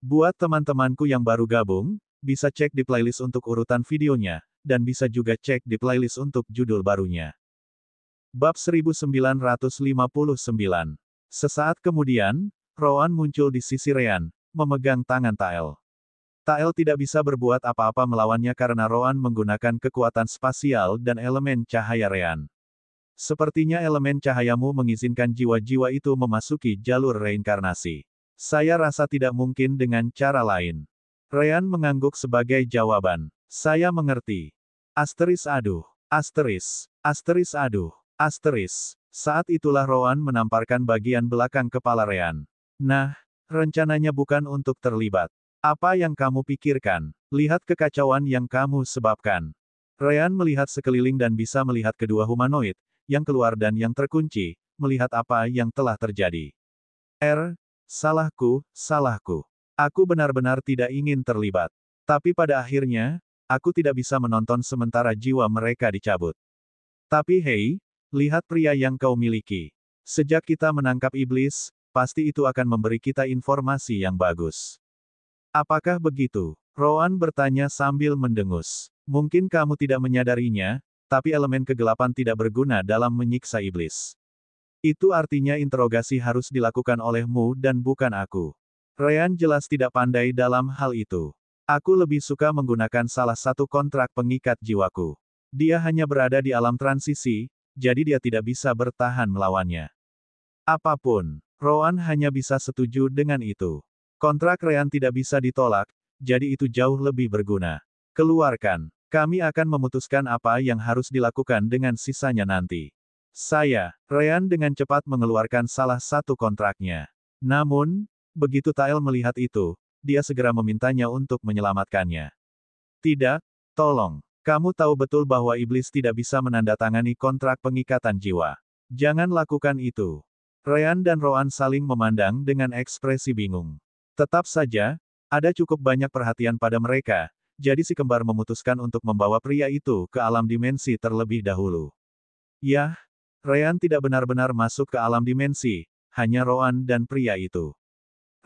Buat teman-temanku yang baru gabung, bisa cek di playlist untuk urutan videonya, dan bisa juga cek di playlist untuk judul barunya. Bab 1959. Sesaat kemudian, Rowan muncul di sisi Ryan, memegang tangan Tael. Tael tidak bisa berbuat apa-apa melawannya karena Rowan menggunakan kekuatan spasial dan elemen cahaya Ryan. Sepertinya elemen cahayamu mengizinkan jiwa-jiwa itu memasuki jalur reinkarnasi. Saya rasa tidak mungkin dengan cara lain. Ryan mengangguk sebagai jawaban. Saya mengerti. Asteris aduh. Asteris. Asteris aduh. Asteris. Saat itulah Rowan menamparkan bagian belakang kepala Ryan. Nah, rencananya bukan untuk terlibat. Apa yang kamu pikirkan? Lihat kekacauan yang kamu sebabkan. Ryan melihat sekeliling dan bisa melihat kedua humanoid, yang keluar dan yang terkunci, melihat apa yang telah terjadi. Salahku, salahku. Aku benar-benar tidak ingin terlibat. Tapi pada akhirnya, aku tidak bisa menonton sementara jiwa mereka dicabut. Tapi hei, lihat pria yang kau miliki. Sejak kita menangkap iblis, pasti itu akan memberi kita informasi yang bagus. Apakah begitu? Rowan bertanya sambil mendengus. Mungkin kamu tidak menyadarinya, tapi elemen kegelapan tidak berguna dalam menyiksa iblis. Itu artinya interogasi harus dilakukan olehmu dan bukan aku. Ryan jelas tidak pandai dalam hal itu. Aku lebih suka menggunakan salah satu kontrak pengikat jiwaku. Dia hanya berada di alam transisi, jadi dia tidak bisa bertahan melawannya. Apapun, Rowan hanya bisa setuju dengan itu. Kontrak Ryan tidak bisa ditolak, jadi itu jauh lebih berguna. Keluarkan. Kami akan memutuskan apa yang harus dilakukan dengan sisanya nanti. Ryan dengan cepat mengeluarkan salah satu kontraknya. Namun, begitu Tael melihat itu, dia segera memintanya untuk menyelamatkannya. Tidak, tolong. Kamu tahu betul bahwa iblis tidak bisa menandatangani kontrak pengikatan jiwa. Jangan lakukan itu. Ryan dan Rowan saling memandang dengan ekspresi bingung. Tetap saja, ada cukup banyak perhatian pada mereka, jadi si kembar memutuskan untuk membawa pria itu ke alam dimensi terlebih dahulu. Yah, Ryan tidak benar-benar masuk ke alam dimensi, hanya Rowan dan pria itu.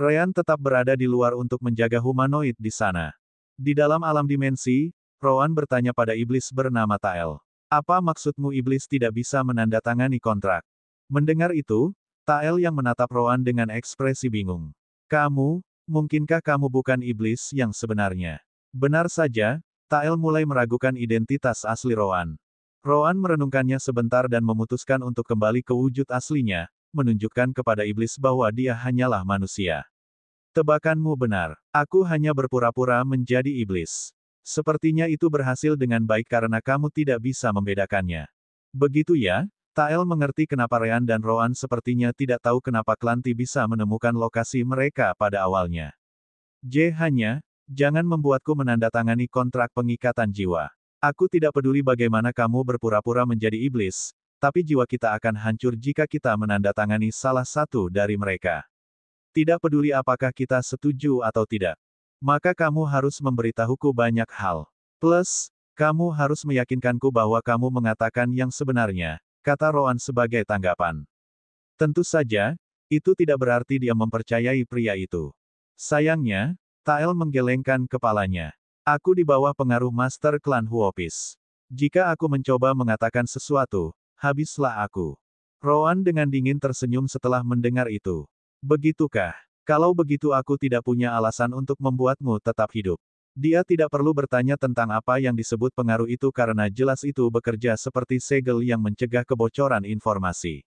Ryan tetap berada di luar untuk menjaga humanoid di sana. Di dalam alam dimensi, Rowan bertanya pada iblis bernama Tael. Apa maksudmu iblis tidak bisa menandatangani kontrak? Mendengar itu, Tael yang menatap Rowan dengan ekspresi bingung. Mungkinkah kamu bukan iblis yang sebenarnya? Benar saja, Tael mulai meragukan identitas asli Rowan. Rowan merenungkannya sebentar dan memutuskan untuk kembali ke wujud aslinya, menunjukkan kepada iblis bahwa dia hanyalah manusia. Tebakanmu benar. Aku hanya berpura-pura menjadi iblis. Sepertinya itu berhasil dengan baik karena kamu tidak bisa membedakannya. Begitu ya? Tael mengerti kenapa Ryan dan Rowan sepertinya tidak tahu kenapa Klanti bisa menemukan lokasi mereka pada awalnya. Jangan membuatku menandatangani kontrak pengikatan jiwa. Aku tidak peduli bagaimana kamu berpura-pura menjadi iblis, tapi jiwa kita akan hancur jika kita menandatangani salah satu dari mereka. Tidak peduli apakah kita setuju atau tidak. Maka kamu harus memberitahuku banyak hal. Plus, kamu harus meyakinkanku bahwa kamu mengatakan yang sebenarnya, kata Rowan sebagai tanggapan. Tentu saja, itu tidak berarti dia mempercayai pria itu. Sayangnya, Tael menggelengkan kepalanya. Aku di bawah pengaruh Master Klan Huopis. Jika aku mencoba mengatakan sesuatu, habislah aku. Rowan dengan dingin tersenyum setelah mendengar itu. Begitukah? Kalau begitu aku tidak punya alasan untuk membuatmu tetap hidup. Dia tidak perlu bertanya tentang apa yang disebut pengaruh itu karena jelas itu bekerja seperti segel yang mencegah kebocoran informasi.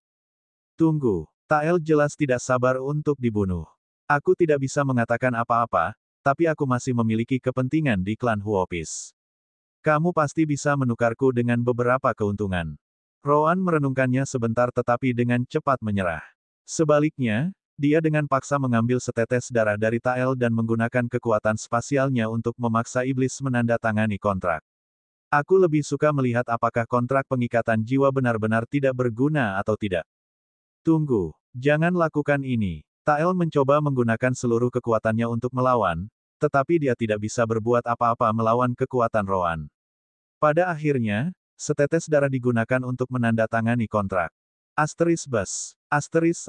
Tunggu, Tael jelas tidak sabar untuk dibunuh. Aku tidak bisa mengatakan apa-apa, tapi aku masih memiliki kepentingan di klan Huopis. Kamu pasti bisa menukarku dengan beberapa keuntungan. Rowan merenungkannya sebentar tetapi dengan cepat menyerah. Sebaliknya, dia dengan paksa mengambil setetes darah dari Tael dan menggunakan kekuatan spasialnya untuk memaksa iblis menandatangani kontrak. Aku lebih suka melihat apakah kontrak pengikatan jiwa benar-benar tidak berguna atau tidak. Tunggu, jangan lakukan ini. Tael mencoba menggunakan seluruh kekuatannya untuk melawan, tetapi dia tidak bisa berbuat apa-apa melawan kekuatan Rowan. Pada akhirnya, setetes darah digunakan untuk menandatangani kontrak. Asteris bus. Asteris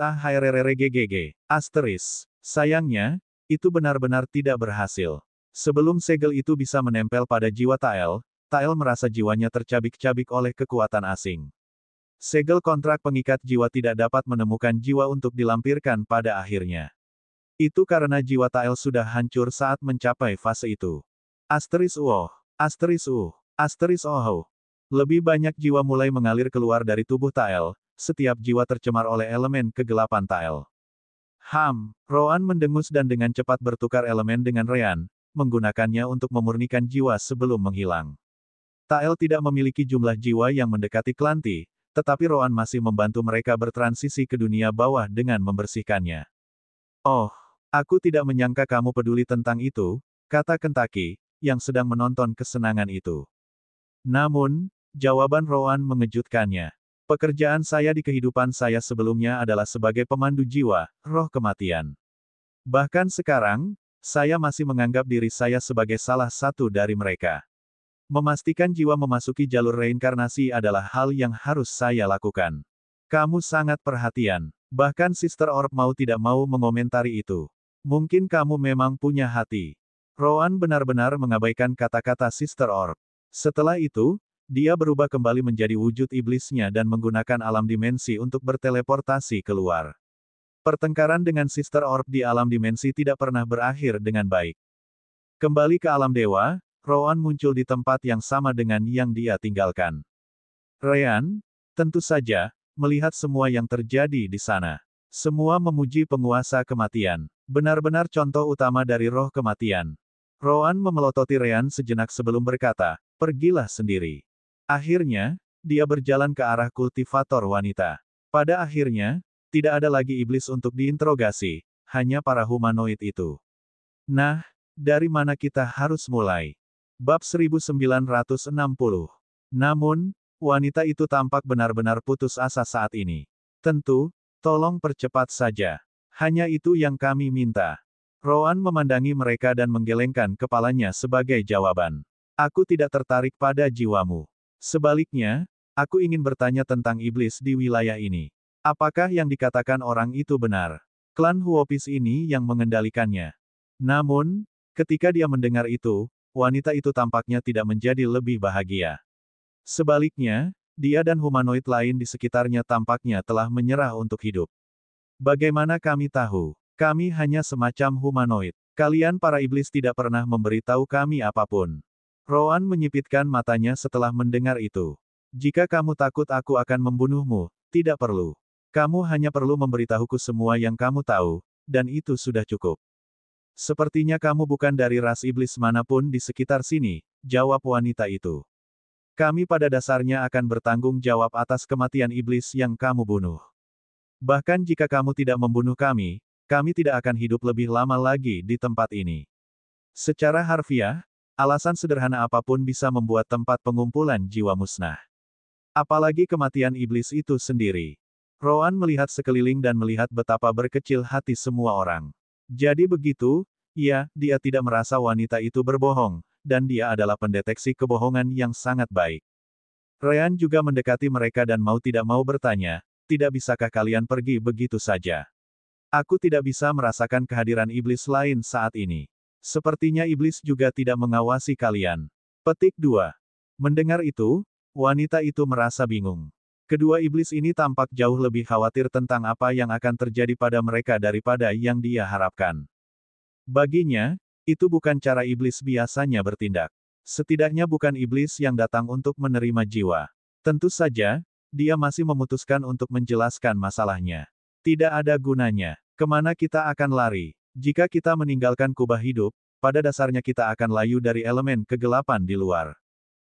Sayangnya, Itu benar-benar tidak berhasil. Sebelum segel itu bisa menempel pada jiwa Tael, Tael merasa jiwanya tercabik-cabik oleh kekuatan asing. Segel kontrak pengikat jiwa tidak dapat menemukan jiwa untuk dilampirkan pada akhirnya. Itu karena jiwa Tael sudah hancur saat mencapai fase itu. Asteris Uoh, Asteris Asteris Oho. Lebih banyak jiwa mulai mengalir keluar dari tubuh Tael, setiap jiwa tercemar oleh elemen kegelapan Tael. Roan mendengus dan dengan cepat bertukar elemen dengan Ryan, menggunakannya untuk memurnikan jiwa sebelum menghilang. Tael tidak memiliki jumlah jiwa yang mendekati Klanti, tetapi Roan masih membantu mereka bertransisi ke dunia bawah dengan membersihkannya. Oh, aku tidak menyangka kamu peduli tentang itu, kata Kentaki, yang sedang menonton kesenangan itu. Namun, jawaban Roan mengejutkannya. Pekerjaan saya di kehidupan saya sebelumnya adalah sebagai pemandu jiwa, roh kematian. Bahkan sekarang, saya masih menganggap diri saya sebagai salah satu dari mereka. Memastikan jiwa memasuki jalur reinkarnasi adalah hal yang harus saya lakukan. Kamu sangat perhatian. Bahkan Sister Orb mau tidak mau mengomentari itu. Mungkin kamu memang punya hati. Roan benar-benar mengabaikan kata-kata Sister Orb. Setelah itu, dia berubah kembali menjadi wujud iblisnya dan menggunakan alam dimensi untuk berteleportasi keluar. Pertengkaran dengan Sister Orb di alam dimensi tidak pernah berakhir dengan baik. Kembali ke alam dewa, Roan muncul di tempat yang sama dengan yang dia tinggalkan. Ryan, tentu saja, melihat semua yang terjadi di sana. Semua memuji penguasa kematian. Benar-benar contoh utama dari roh kematian. Roan memelototi Ryan sejenak sebelum berkata, pergilah sendiri. Akhirnya, dia berjalan ke arah kultivator wanita. Pada akhirnya, tidak ada lagi iblis untuk diinterogasi, hanya para humanoid itu. Nah, dari mana kita harus mulai? Bab 1960. Namun, wanita itu tampak benar-benar putus asa saat ini. Tentu, tolong percepat saja. Hanya itu yang kami minta. Roan memandangi mereka dan menggelengkan kepalanya sebagai jawaban. Aku tidak tertarik pada jiwamu. Sebaliknya, aku ingin bertanya tentang iblis di wilayah ini. Apakah yang dikatakan orang itu benar? Klan Huopis ini yang mengendalikannya. Namun, ketika dia mendengar itu, wanita itu tampaknya tidak menjadi lebih bahagia. Sebaliknya, dia dan humanoid lain di sekitarnya tampaknya telah menyerah untuk hidup. Bagaimana kami tahu? Kami hanya semacam humanoid. Kalian para iblis tidak pernah memberitahu kami apapun. Roan menyipitkan matanya setelah mendengar itu. Jika kamu takut aku akan membunuhmu, tidak perlu. Kamu hanya perlu memberitahuku semua yang kamu tahu, dan itu sudah cukup. Sepertinya kamu bukan dari ras iblis manapun di sekitar sini, jawab wanita itu. Kami pada dasarnya akan bertanggung jawab atas kematian iblis yang kamu bunuh. Bahkan jika kamu tidak membunuh kami tidak akan hidup lebih lama lagi di tempat ini. Secara harfiah, alasan sederhana apapun bisa membuat tempat pengumpulan jiwa musnah. Apalagi kematian iblis itu sendiri. Roan melihat sekeliling dan melihat betapa berkecil hati semua orang. Jadi begitu, dia tidak merasa wanita itu berbohong, dan dia adalah pendeteksi kebohongan yang sangat baik. Ryan juga mendekati mereka dan mau tidak mau bertanya, tidak bisakah kalian pergi begitu saja? Aku tidak bisa merasakan kehadiran iblis lain saat ini. Sepertinya iblis juga tidak mengawasi kalian. Petik 2. Mendengar itu, wanita itu merasa bingung. Kedua iblis ini tampak jauh lebih khawatir tentang apa yang akan terjadi pada mereka daripada yang dia harapkan. Baginya, itu bukan cara iblis biasanya bertindak. Setidaknya bukan iblis yang datang untuk menerima jiwa. Tentu saja, dia masih memutuskan untuk menjelaskan masalahnya. Tidak ada gunanya. Kemana kita akan lari? Jika kita meninggalkan kubah hidup, pada dasarnya kita akan layu dari elemen kegelapan di luar.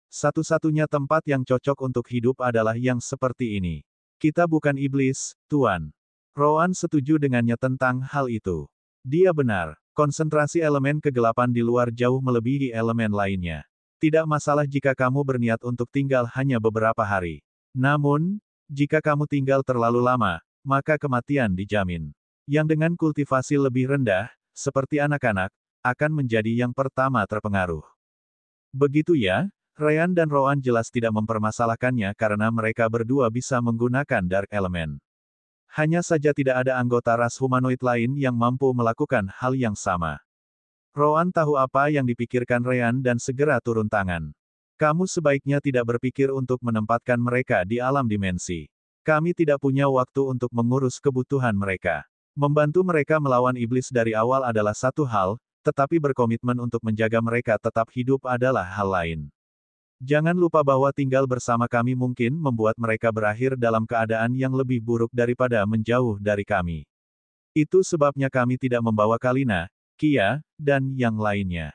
Satu-satunya tempat yang cocok untuk hidup adalah yang seperti ini. Kita bukan iblis, Tuan. Roan setuju dengannya tentang hal itu. Dia benar. Konsentrasi elemen kegelapan di luar jauh melebihi elemen lainnya. Tidak masalah jika kamu berniat untuk tinggal hanya beberapa hari. Namun, jika kamu tinggal terlalu lama, maka kematian dijamin. Yang dengan kultivasi lebih rendah, seperti anak-anak, akan menjadi yang pertama terpengaruh. Begitu ya? Ryan dan Roan jelas tidak mempermasalahkannya karena mereka berdua bisa menggunakan Dark Element. Hanya saja tidak ada anggota ras humanoid lain yang mampu melakukan hal yang sama. Roan tahu apa yang dipikirkan Ryan dan segera turun tangan. Kamu sebaiknya tidak berpikir untuk menempatkan mereka di alam dimensi. Kami tidak punya waktu untuk mengurus kebutuhan mereka. Membantu mereka melawan iblis dari awal adalah satu hal, tetapi berkomitmen untuk menjaga mereka tetap hidup adalah hal lain. Jangan lupa bahwa tinggal bersama kami mungkin membuat mereka berakhir dalam keadaan yang lebih buruk daripada menjauh dari kami. Itu sebabnya kami tidak membawa Kalina, Kia, dan yang lainnya.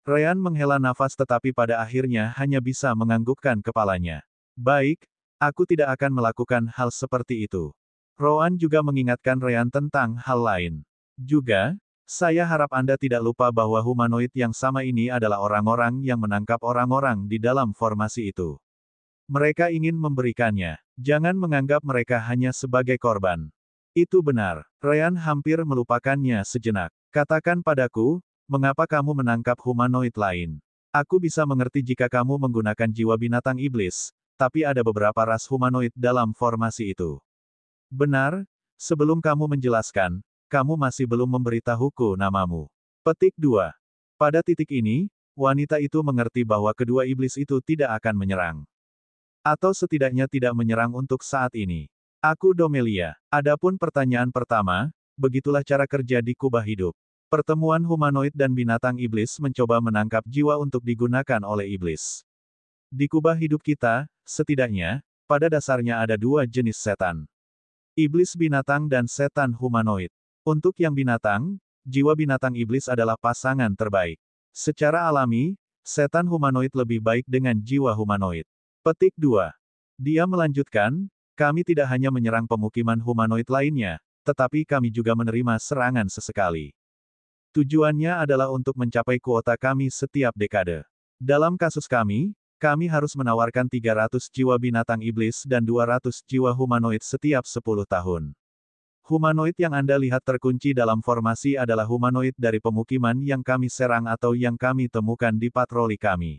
Ryan menghela nafas tetapi pada akhirnya hanya bisa menganggukkan kepalanya. Baik, aku tidak akan melakukan hal seperti itu. Roan juga mengingatkan Ryan tentang hal lain. Juga, saya harap Anda tidak lupa bahwa humanoid yang sama ini adalah orang-orang yang menangkap orang-orang di dalam formasi itu. Mereka ingin memberikannya. Jangan menganggap mereka hanya sebagai korban. Itu benar. Ryan hampir melupakannya sejenak. Katakan padaku, mengapa kamu menangkap humanoid lain? Aku bisa mengerti jika kamu menggunakan jiwa binatang iblis, tapi ada beberapa ras humanoid dalam formasi itu. Benar, sebelum kamu menjelaskan, kamu masih belum memberitahuku namamu. Petik 2. Pada titik ini, wanita itu mengerti bahwa kedua iblis itu tidak akan menyerang. Atau setidaknya tidak menyerang untuk saat ini. Aku Domelia. Adapun pertanyaan pertama, begitulah cara kerja di kubah hidup. Pertemuan humanoid dan binatang iblis mencoba menangkap jiwa untuk digunakan oleh iblis. Di kubah hidup kita, setidaknya, pada dasarnya ada dua jenis setan. Iblis binatang dan setan humanoid. Untuk yang binatang, jiwa binatang iblis adalah pasangan terbaik. Secara alami, setan humanoid lebih baik dengan jiwa humanoid. Petik 2. Dia melanjutkan, kami tidak hanya menyerang pemukiman humanoid lainnya, tetapi kami juga menerima serangan sesekali. Tujuannya adalah untuk mencapai kuota kami setiap dekade. Dalam kasus kami harus menawarkan 300 jiwa binatang iblis dan 200 jiwa humanoid setiap 10 tahun. Humanoid yang Anda lihat terkunci dalam formasi adalah humanoid dari pemukiman yang kami serang atau yang kami temukan di patroli kami.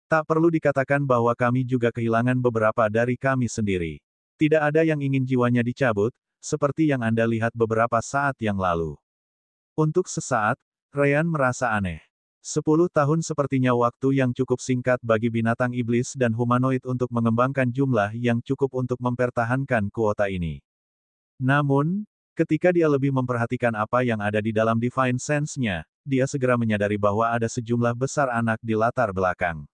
Tak perlu dikatakan bahwa kami juga kehilangan beberapa dari kami sendiri. Tidak ada yang ingin jiwanya dicabut, seperti yang Anda lihat beberapa saat yang lalu. Untuk sesaat, Ryan merasa aneh. 10 tahun sepertinya waktu yang cukup singkat bagi binatang iblis dan humanoid untuk mengembangkan jumlah yang cukup untuk mempertahankan kuota ini. Namun, ketika dia lebih memperhatikan apa yang ada di dalam Divine Sense-nya, dia segera menyadari bahwa ada sejumlah besar anak di latar belakang.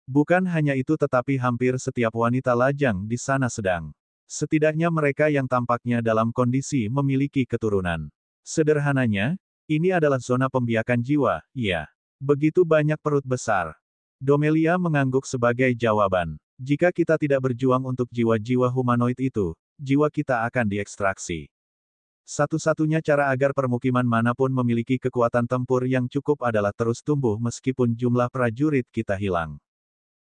Bukan hanya itu tetapi hampir setiap wanita lajang di sana sedang. Setidaknya mereka yang tampaknya dalam kondisi memiliki keturunan. Sederhananya, ini adalah zona pembiakan jiwa, iya. Begitu banyak perut besar. Domelia mengangguk sebagai jawaban. Jika kita tidak berjuang untuk jiwa-jiwa humanoid itu, jiwa kita akan diekstraksi. Satu-satunya cara agar permukiman manapun memiliki kekuatan tempur yang cukup adalah terus tumbuh meskipun jumlah prajurit kita hilang.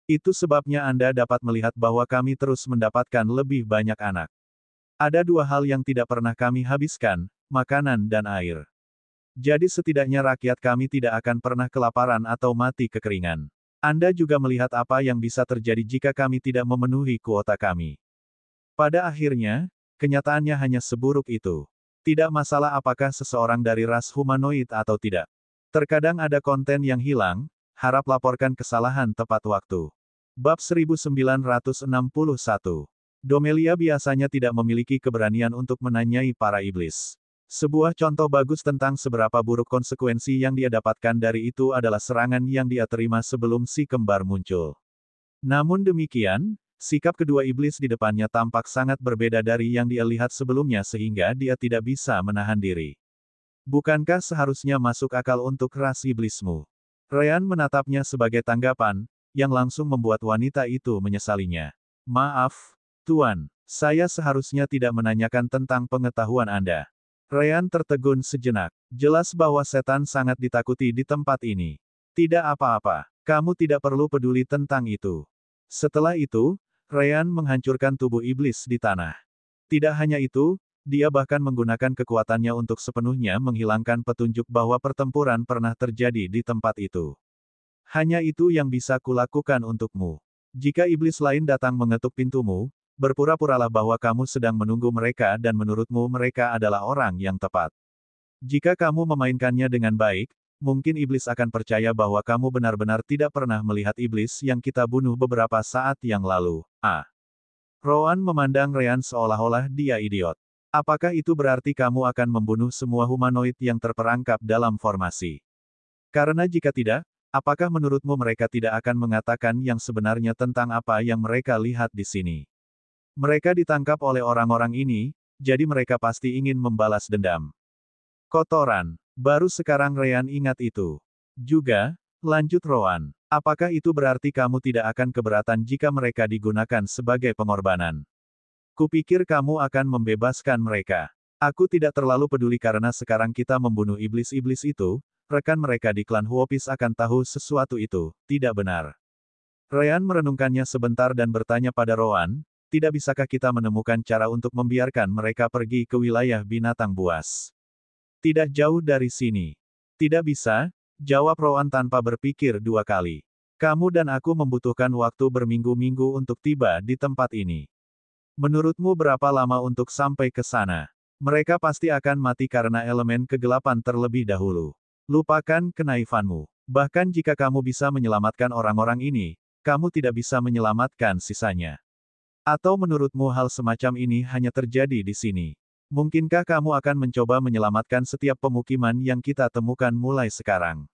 Itu sebabnya Anda dapat melihat bahwa kami terus mendapatkan lebih banyak anak. Ada dua hal yang tidak pernah kami habiskan, makanan dan air. Jadi setidaknya rakyat kami tidak akan pernah kelaparan atau mati kekeringan. Anda juga melihat apa yang bisa terjadi jika kami tidak memenuhi kuota kami. Pada akhirnya, kenyataannya hanya seburuk itu. Tidak masalah apakah seseorang dari ras humanoid atau tidak. Terkadang ada konten yang hilang, harap laporkan kesalahan tepat waktu. Bab 1961. Domelia biasanya tidak memiliki keberanian untuk menanyai para iblis. Sebuah contoh bagus tentang seberapa buruk konsekuensi yang dia dapatkan dari itu adalah serangan yang dia terima sebelum si kembar muncul. Namun demikian, sikap kedua iblis di depannya tampak sangat berbeda dari yang dia lihat sebelumnya sehingga dia tidak bisa menahan diri. Bukankah seharusnya masuk akal untuk ras iblismu? Ryan menatapnya sebagai tanggapan, yang langsung membuat wanita itu menyesalinya. Maaf, Tuan, saya seharusnya tidak menanyakan tentang pengetahuan Anda. Ryan tertegun sejenak. Jelas bahwa setan sangat ditakuti di tempat ini. Tidak apa-apa, kamu tidak perlu peduli tentang itu. Setelah itu, Ryan menghancurkan tubuh iblis di tanah. Tidak hanya itu, dia bahkan menggunakan kekuatannya untuk sepenuhnya menghilangkan petunjuk bahwa pertempuran pernah terjadi di tempat itu. Hanya itu yang bisa kulakukan untukmu. Jika iblis lain datang mengetuk pintumu, berpura-puralah bahwa kamu sedang menunggu mereka dan menurutmu mereka adalah orang yang tepat. Jika kamu memainkannya dengan baik, mungkin iblis akan percaya bahwa kamu benar-benar tidak pernah melihat iblis yang kita bunuh beberapa saat yang lalu. Rowan memandang Ryan seolah-olah dia idiot. Apakah itu berarti kamu akan membunuh semua humanoid yang terperangkap dalam formasi? Karena jika tidak, apakah menurutmu mereka tidak akan mengatakan yang sebenarnya tentang apa yang mereka lihat di sini? Mereka ditangkap oleh orang-orang ini, jadi mereka pasti ingin membalas dendam. Kotoran. Baru sekarang Ryan ingat itu. Juga, lanjut Rowan. Apakah itu berarti kamu tidak akan keberatan jika mereka digunakan sebagai pengorbanan? Kupikir kamu akan membebaskan mereka. Aku tidak terlalu peduli karena sekarang kita membunuh iblis-iblis itu, rekan mereka di klan Huopis akan tahu sesuatu itu, tidak benar. Ryan merenungkannya sebentar dan bertanya pada Rowan, tidak bisakah kita menemukan cara untuk membiarkan mereka pergi ke wilayah binatang buas? Tidak jauh dari sini. Tidak bisa, jawab Rowan tanpa berpikir dua kali. Kamu dan aku membutuhkan waktu berminggu-minggu untuk tiba di tempat ini. Menurutmu berapa lama untuk sampai ke sana? Mereka pasti akan mati karena elemen kegelapan terlebih dahulu. Lupakan kenaifanmu. Bahkan jika kamu bisa menyelamatkan orang-orang ini, kamu tidak bisa menyelamatkan sisanya. Atau menurutmu hal semacam ini hanya terjadi di sini? Mungkinkah kamu akan mencoba menyelamatkan setiap pemukiman yang kita temukan mulai sekarang?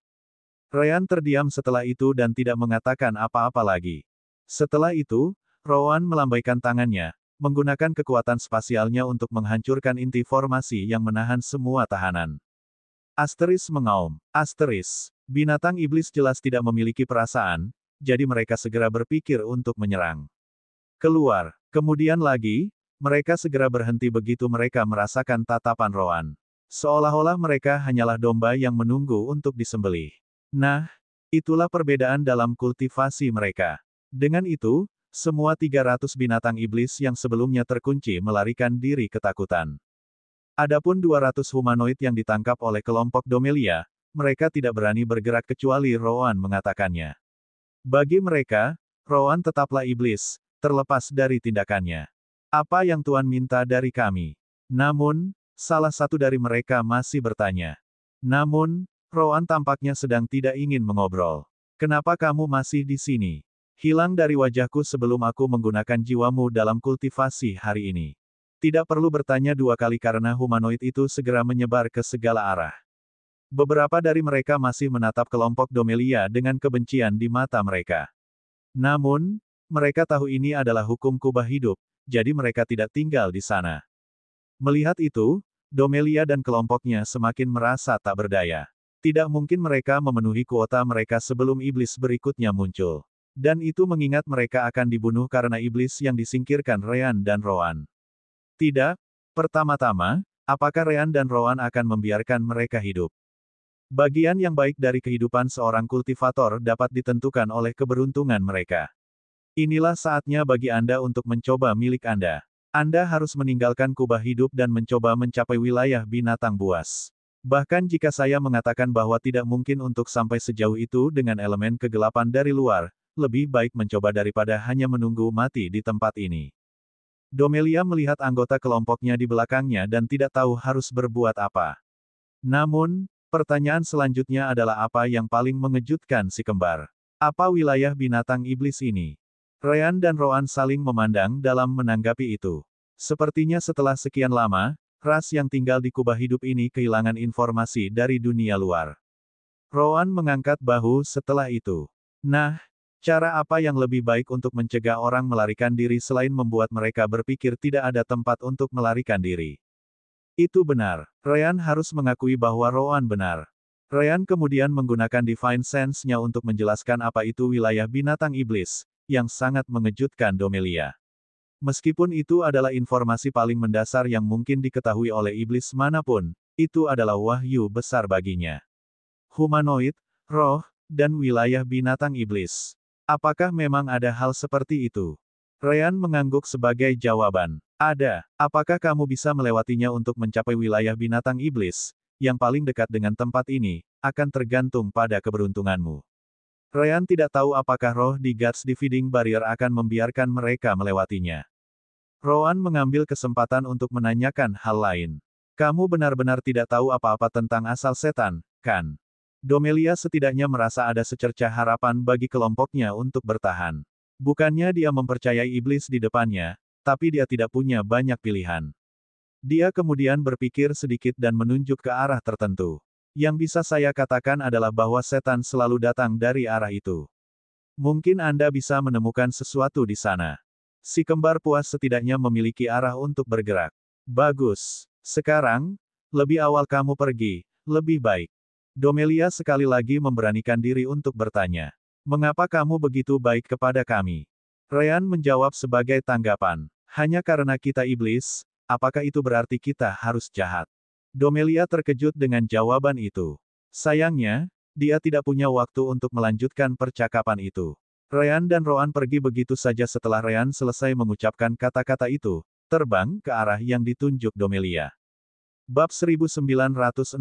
Ryan terdiam setelah itu dan tidak mengatakan apa-apa lagi. Setelah itu, Rowan melambaikan tangannya, menggunakan kekuatan spasialnya untuk menghancurkan inti formasi yang menahan semua tahanan. Asteris mengaum. Asteris. Binatang iblis jelas tidak memiliki perasaan, jadi mereka segera berpikir untuk menyerang. Keluar. Kemudian lagi, mereka segera berhenti begitu mereka merasakan tatapan Rowan. Seolah-olah mereka hanyalah domba yang menunggu untuk disembelih. Nah, itulah perbedaan dalam kultivasi mereka. Dengan itu, semua 300 binatang iblis yang sebelumnya terkunci melarikan diri ketakutan. Adapun 200 humanoid yang ditangkap oleh kelompok Domelia, mereka tidak berani bergerak kecuali Rowan mengatakannya. Bagi mereka, Rowan tetaplah iblis, terlepas dari tindakannya. Apa yang Tuan minta dari kami? Namun, salah satu dari mereka masih bertanya. Namun, Rowan tampaknya sedang tidak ingin mengobrol. Kenapa kamu masih di sini? Hilang dari wajahku sebelum aku menggunakan jiwamu dalam kultivasi hari ini. Tidak perlu bertanya dua kali karena humanoid itu segera menyebar ke segala arah. Beberapa dari mereka masih menatap kelompok Domelia dengan kebencian di mata mereka. Namun, mereka tahu ini adalah hukum kubah hidup, jadi mereka tidak tinggal di sana. Melihat itu, Domelia dan kelompoknya semakin merasa tak berdaya. Tidak mungkin mereka memenuhi kuota mereka sebelum iblis berikutnya muncul. Dan itu mengingat mereka akan dibunuh karena iblis yang disingkirkan Ryan dan Rowan. Tidak, pertama-tama, apakah Ryan dan Rowan akan membiarkan mereka hidup? Bagian yang baik dari kehidupan seorang kultivator dapat ditentukan oleh keberuntungan mereka. Inilah saatnya bagi Anda untuk mencoba milik Anda. Anda harus meninggalkan kubah hidup dan mencoba mencapai wilayah binatang buas. Bahkan jika saya mengatakan bahwa tidak mungkin untuk sampai sejauh itu dengan elemen kegelapan dari luar, lebih baik mencoba daripada hanya menunggu mati di tempat ini. Domelia melihat anggota kelompoknya di belakangnya dan tidak tahu harus berbuat apa. Namun, pertanyaan selanjutnya adalah apa yang paling mengejutkan si kembar. Apa wilayah binatang iblis ini? Ryan dan Rowan saling memandang dalam menanggapi itu. Sepertinya setelah sekian lama, ras yang tinggal di kubah hidup ini kehilangan informasi dari dunia luar. Rowan mengangkat bahu setelah itu. Nah, cara apa yang lebih baik untuk mencegah orang melarikan diri selain membuat mereka berpikir tidak ada tempat untuk melarikan diri? Itu benar. Ryan harus mengakui bahwa Rowan benar. Ryan kemudian menggunakan Divine Sense-nya untuk menjelaskan apa itu wilayah binatang iblis, yang sangat mengejutkan Domelia. Meskipun itu adalah informasi paling mendasar yang mungkin diketahui oleh iblis manapun, itu adalah wahyu besar baginya. Humanoid, roh, dan wilayah binatang iblis. Apakah memang ada hal seperti itu? Ryan mengangguk sebagai jawaban. Ada. Apakah kamu bisa melewatinya untuk mencapai wilayah binatang iblis, yang paling dekat dengan tempat ini, akan tergantung pada keberuntunganmu. Ryan tidak tahu apakah roh di Guards Dividing Barrier akan membiarkan mereka melewatinya. Rowan mengambil kesempatan untuk menanyakan hal lain. Kamu benar-benar tidak tahu apa-apa tentang asal setan, kan? Domelia setidaknya merasa ada secercah harapan bagi kelompoknya untuk bertahan. Bukannya dia mempercayai iblis di depannya, tapi dia tidak punya banyak pilihan. Dia kemudian berpikir sedikit dan menunjuk ke arah tertentu. Yang bisa saya katakan adalah bahwa setan selalu datang dari arah itu. Mungkin Anda bisa menemukan sesuatu di sana. Si kembar puas setidaknya memiliki arah untuk bergerak. Bagus. Sekarang, lebih awal kamu pergi, lebih baik. Domelia sekali lagi memberanikan diri untuk bertanya. Mengapa kamu begitu baik kepada kami? Ryan menjawab sebagai tanggapan. Hanya karena kita iblis, apakah itu berarti kita harus jahat? Domelia terkejut dengan jawaban itu. Sayangnya, dia tidak punya waktu untuk melanjutkan percakapan itu. Ryan dan Rowan pergi begitu saja setelah Ryan selesai mengucapkan kata-kata itu, terbang ke arah yang ditunjuk Domelia. Bab 1962.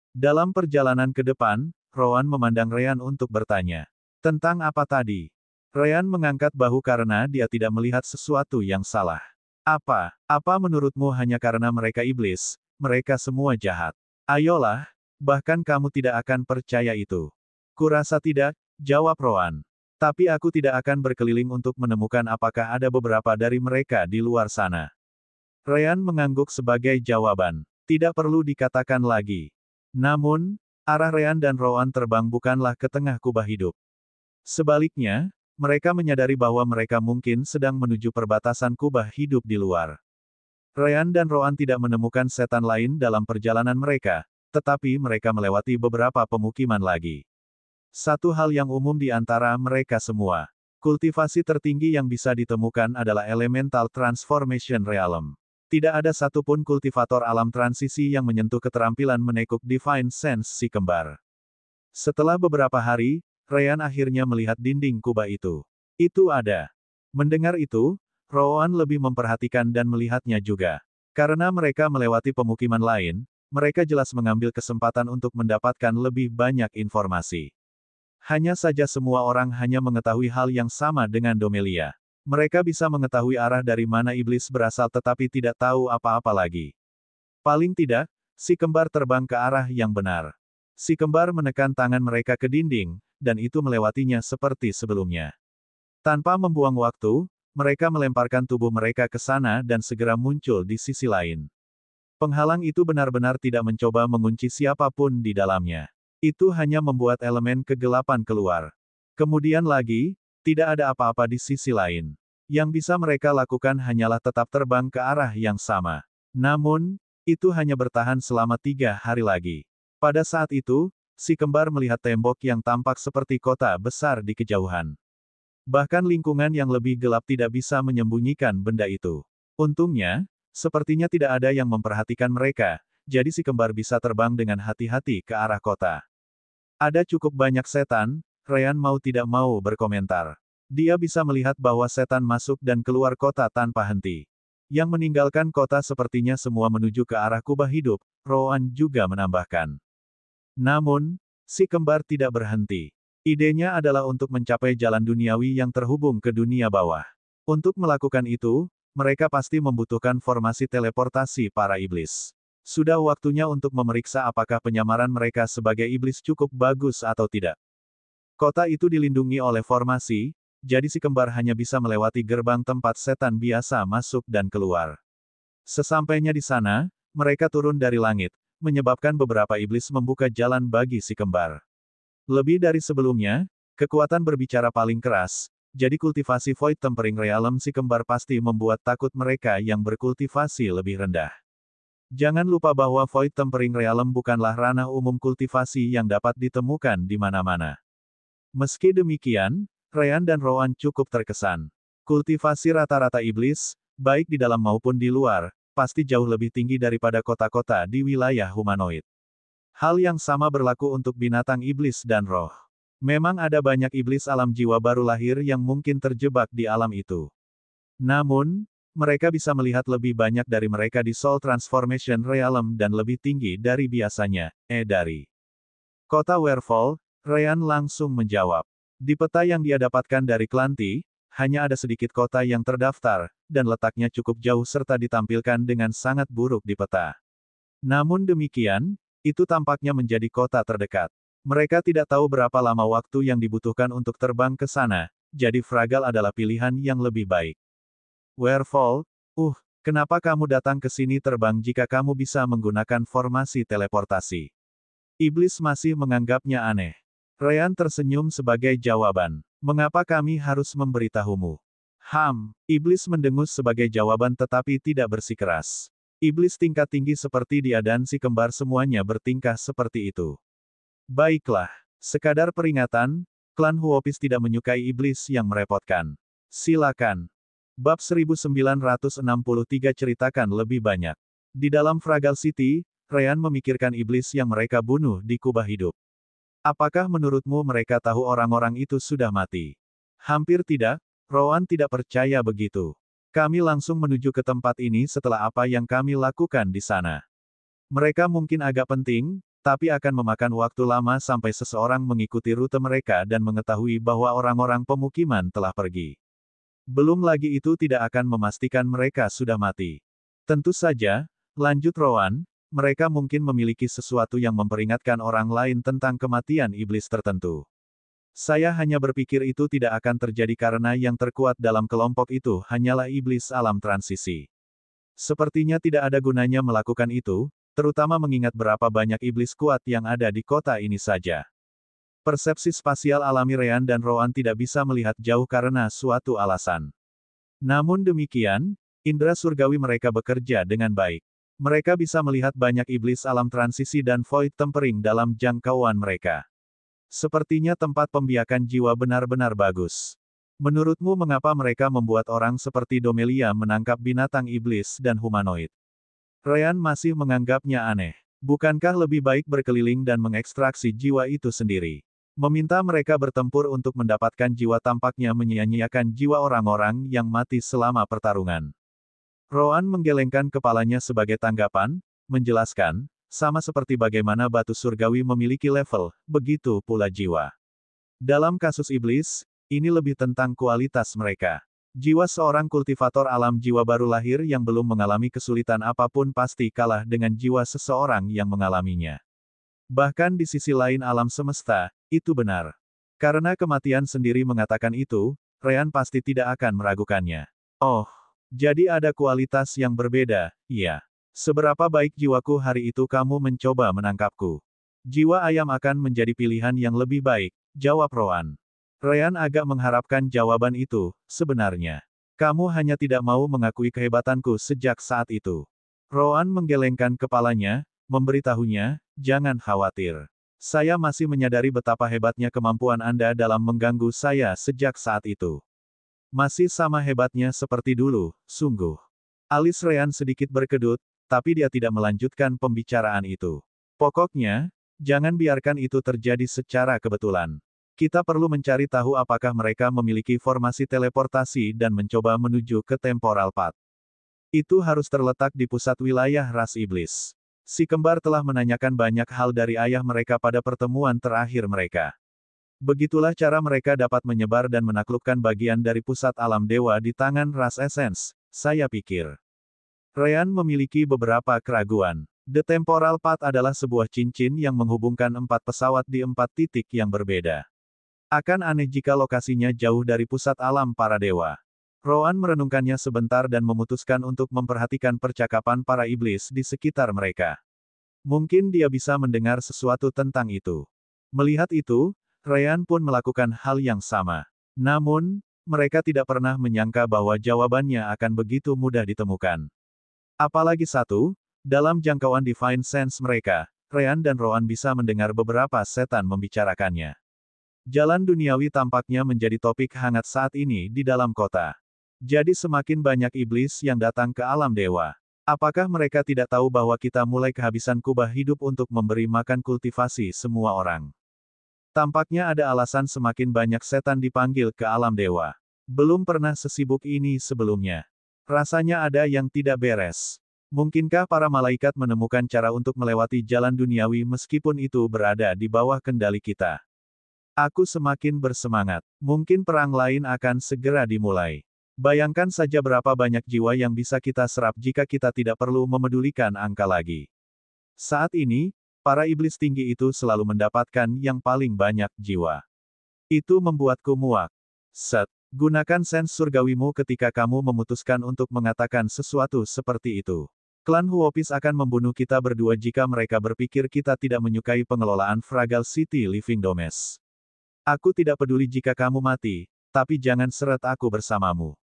Dalam perjalanan ke depan, Rowan memandang Ryan untuk bertanya. Tentang apa tadi? Ryan mengangkat bahu karena dia tidak melihat sesuatu yang salah. Apa menurutmu hanya karena mereka iblis, mereka semua jahat? Ayolah, bahkan kamu tidak akan percaya itu. Kurasa tidak, jawab Rowan. Tapi aku tidak akan berkeliling untuk menemukan apakah ada beberapa dari mereka di luar sana. Ryan mengangguk sebagai jawaban. Tidak perlu dikatakan lagi. Namun, arah Ryan dan Rowan terbang bukanlah ke tengah kubah hidup. Sebaliknya, mereka menyadari bahwa mereka mungkin sedang menuju perbatasan kubah hidup di luar. Ryan dan Rowan tidak menemukan setan lain dalam perjalanan mereka, tetapi mereka melewati beberapa pemukiman lagi. Satu hal yang umum di antara mereka semua. Kultivasi tertinggi yang bisa ditemukan adalah Elemental Transformation Realm. Tidak ada satupun kultivator alam transisi yang menyentuh keterampilan menekuk Divine Sense si kembar. Setelah beberapa hari, Ryan akhirnya melihat dinding kubah itu. Itu ada. Mendengar itu, Rowan lebih memperhatikan dan melihatnya juga. Karena mereka melewati pemukiman lain, mereka jelas mengambil kesempatan untuk mendapatkan lebih banyak informasi. Hanya saja semua orang hanya mengetahui hal yang sama dengan Domelia. Mereka bisa mengetahui arah dari mana iblis berasal tetapi tidak tahu apa-apa lagi. Paling tidak, si kembar terbang ke arah yang benar. Si kembar menekan tangan mereka ke dinding, dan itu melewatinya seperti sebelumnya. Tanpa membuang waktu, mereka melemparkan tubuh mereka ke sana dan segera muncul di sisi lain. Penghalang itu benar-benar tidak mencoba mengunci siapapun di dalamnya. Itu hanya membuat elemen kegelapan keluar. Kemudian lagi, tidak ada apa-apa di sisi lain. Yang bisa mereka lakukan hanyalah tetap terbang ke arah yang sama. Namun, itu hanya bertahan selama 3 hari lagi. Pada saat itu, si kembar melihat tembok yang tampak seperti kota besar di kejauhan. Bahkan lingkungan yang lebih gelap tidak bisa menyembunyikan benda itu. Untungnya, sepertinya tidak ada yang memperhatikan mereka, jadi si kembar bisa terbang dengan hati-hati ke arah kota. Ada cukup banyak setan, Ryan mau tidak mau berkomentar. Dia bisa melihat bahwa setan masuk dan keluar kota tanpa henti. Yang meninggalkan kota sepertinya semua menuju ke arah kubah hidup, Rowan juga menambahkan. Namun, si kembar tidak berhenti. Idenya adalah untuk mencapai jalan duniawi yang terhubung ke dunia bawah. Untuk melakukan itu, mereka pasti membutuhkan formasi teleportasi para iblis. Sudah waktunya untuk memeriksa apakah penyamaran mereka sebagai iblis cukup bagus atau tidak. Kota itu dilindungi oleh formasi, jadi si kembar hanya bisa melewati gerbang tempat setan biasa masuk dan keluar. Sesampainya di sana, mereka turun dari langit, menyebabkan beberapa iblis membuka jalan bagi si kembar. Lebih dari sebelumnya, kekuatan berbicara paling keras, jadi kultivasi Void Tempering Realm si kembar pasti membuat takut mereka yang berkultivasi lebih rendah. Jangan lupa bahwa Void Tempering Realm bukanlah ranah umum kultivasi yang dapat ditemukan di mana-mana. Meski demikian, Ryan dan Rowan cukup terkesan. Kultivasi rata-rata iblis, baik di dalam maupun di luar, pasti jauh lebih tinggi daripada kota-kota di wilayah humanoid. Hal yang sama berlaku untuk binatang iblis dan roh. Memang ada banyak iblis alam jiwa baru lahir yang mungkin terjebak di alam itu. Namun, mereka bisa melihat lebih banyak dari mereka di Soul Transformation Realm dan lebih tinggi dari biasanya, dari kota Werewolf, Ryan langsung menjawab. Di peta yang dia dapatkan dari Klanti, hanya ada sedikit kota yang terdaftar, dan letaknya cukup jauh serta ditampilkan dengan sangat buruk di peta. Namun demikian, itu tampaknya menjadi kota terdekat. Mereka tidak tahu berapa lama waktu yang dibutuhkan untuk terbang ke sana, jadi Fragal adalah pilihan yang lebih baik. Werewolf, kenapa kamu datang ke sini terbang jika kamu bisa menggunakan formasi teleportasi? Iblis masih menganggapnya aneh. Ryan tersenyum sebagai jawaban. Mengapa kami harus memberitahumu? Iblis mendengus sebagai jawaban tetapi tidak bersikeras. Iblis tingkat tinggi seperti dia dan si kembar semuanya bertingkah seperti itu. Baiklah, sekadar peringatan, klan Huopis tidak menyukai iblis yang merepotkan. Silakan. Bab 1963 ceritakan lebih banyak. Di dalam Fragal City, Ryan memikirkan iblis yang mereka bunuh di kubah hidup. Apakah menurutmu mereka tahu orang-orang itu sudah mati? Hampir tidak, Rowan tidak percaya begitu. Kami langsung menuju ke tempat ini setelah apa yang kami lakukan di sana. Mereka mungkin agak penting, tapi akan memakan waktu lama sampai seseorang mengikuti rute mereka dan mengetahui bahwa orang-orang pemukiman telah pergi. Belum lagi itu tidak akan memastikan mereka sudah mati. Tentu saja, lanjut Rowan, mereka mungkin memiliki sesuatu yang memperingatkan orang lain tentang kematian iblis tertentu. Saya hanya berpikir itu tidak akan terjadi karena yang terkuat dalam kelompok itu hanyalah iblis alam transisi. Sepertinya tidak ada gunanya melakukan itu, terutama mengingat berapa banyak iblis kuat yang ada di kota ini saja. Persepsi spasial alami Ryan dan Rowan tidak bisa melihat jauh karena suatu alasan. Namun demikian, indera surgawi mereka bekerja dengan baik. Mereka bisa melihat banyak iblis alam transisi dan void tempering dalam jangkauan mereka. Sepertinya tempat pembiakan jiwa benar-benar bagus. Menurutmu mengapa mereka membuat orang seperti Domelia menangkap binatang iblis dan humanoid? Ryan masih menganggapnya aneh. Bukankah lebih baik berkeliling dan mengekstraksi jiwa itu sendiri? Meminta mereka bertempur untuk mendapatkan jiwa tampaknya menyia-nyiakan jiwa orang-orang yang mati selama pertarungan. Rowan menggelengkan kepalanya sebagai tanggapan, menjelaskan, sama seperti bagaimana batu surgawi memiliki level, begitu pula jiwa. Dalam kasus iblis, ini lebih tentang kualitas mereka. Jiwa seorang kultivator alam jiwa baru lahir yang belum mengalami kesulitan apapun pasti kalah dengan jiwa seseorang yang mengalaminya. Bahkan di sisi lain alam semesta, itu benar. Karena kematian sendiri mengatakan itu, Ryan pasti tidak akan meragukannya. Jadi ada kualitas yang berbeda, iya. Seberapa baik jiwaku hari itu kamu mencoba menangkapku? Jiwa ayam akan menjadi pilihan yang lebih baik, jawab Rowan. Ryan agak mengharapkan jawaban itu, sebenarnya. Kamu hanya tidak mau mengakui kehebatanku sejak saat itu. Rowan menggelengkan kepalanya, memberitahunya, jangan khawatir. Saya masih menyadari betapa hebatnya kemampuan Anda dalam mengganggu saya sejak saat itu. Masih sama hebatnya seperti dulu, sungguh. Alis Ryan sedikit berkedut, tapi dia tidak melanjutkan pembicaraan itu. Pokoknya, jangan biarkan itu terjadi secara kebetulan. Kita perlu mencari tahu apakah mereka memiliki formasi teleportasi dan mencoba menuju ke temporal path. Itu harus terletak di pusat wilayah ras iblis. Si kembar telah menanyakan banyak hal dari ayah mereka pada pertemuan terakhir mereka. Begitulah cara mereka dapat menyebar dan menaklukkan bagian dari pusat alam dewa di tangan ras Essence, saya pikir. Ryan memiliki beberapa keraguan. The Temporal Path adalah sebuah cincin yang menghubungkan 4 pesawat di 4 titik yang berbeda. Akan aneh jika lokasinya jauh dari pusat alam para dewa. Rowan merenungkannya sebentar dan memutuskan untuk memperhatikan percakapan para iblis di sekitar mereka. Mungkin dia bisa mendengar sesuatu tentang itu. Melihat itu, Ryan pun melakukan hal yang sama. Namun, mereka tidak pernah menyangka bahwa jawabannya akan begitu mudah ditemukan. Apalagi satu, dalam jangkauan Divine Sense mereka, Ryan dan Rowan bisa mendengar beberapa setan membicarakannya. Jalan duniawi tampaknya menjadi topik hangat saat ini di dalam kota. Jadi semakin banyak iblis yang datang ke alam dewa. Apakah mereka tidak tahu bahwa kita mulai kehabisan kubah hidup untuk memberi makan kultivasi semua orang? Tampaknya ada alasan semakin banyak setan dipanggil ke alam dewa. Belum pernah sesibuk ini sebelumnya. Rasanya ada yang tidak beres. Mungkinkah para malaikat menemukan cara untuk melewati jalan duniawi meskipun itu berada di bawah kendali kita? Aku semakin bersemangat. Mungkin perang lain akan segera dimulai. Bayangkan saja berapa banyak jiwa yang bisa kita serap jika kita tidak perlu memedulikan angka lagi. Saat ini, para iblis tinggi itu selalu mendapatkan yang paling banyak jiwa. Itu membuatku muak. Set, gunakan sens surgawimu ketika kamu memutuskan untuk mengatakan sesuatu seperti itu. Klan Huopis akan membunuh kita berdua jika mereka berpikir kita tidak menyukai pengelolaan Fragile City Living Domes. Aku tidak peduli jika kamu mati, tapi jangan seret aku bersamamu.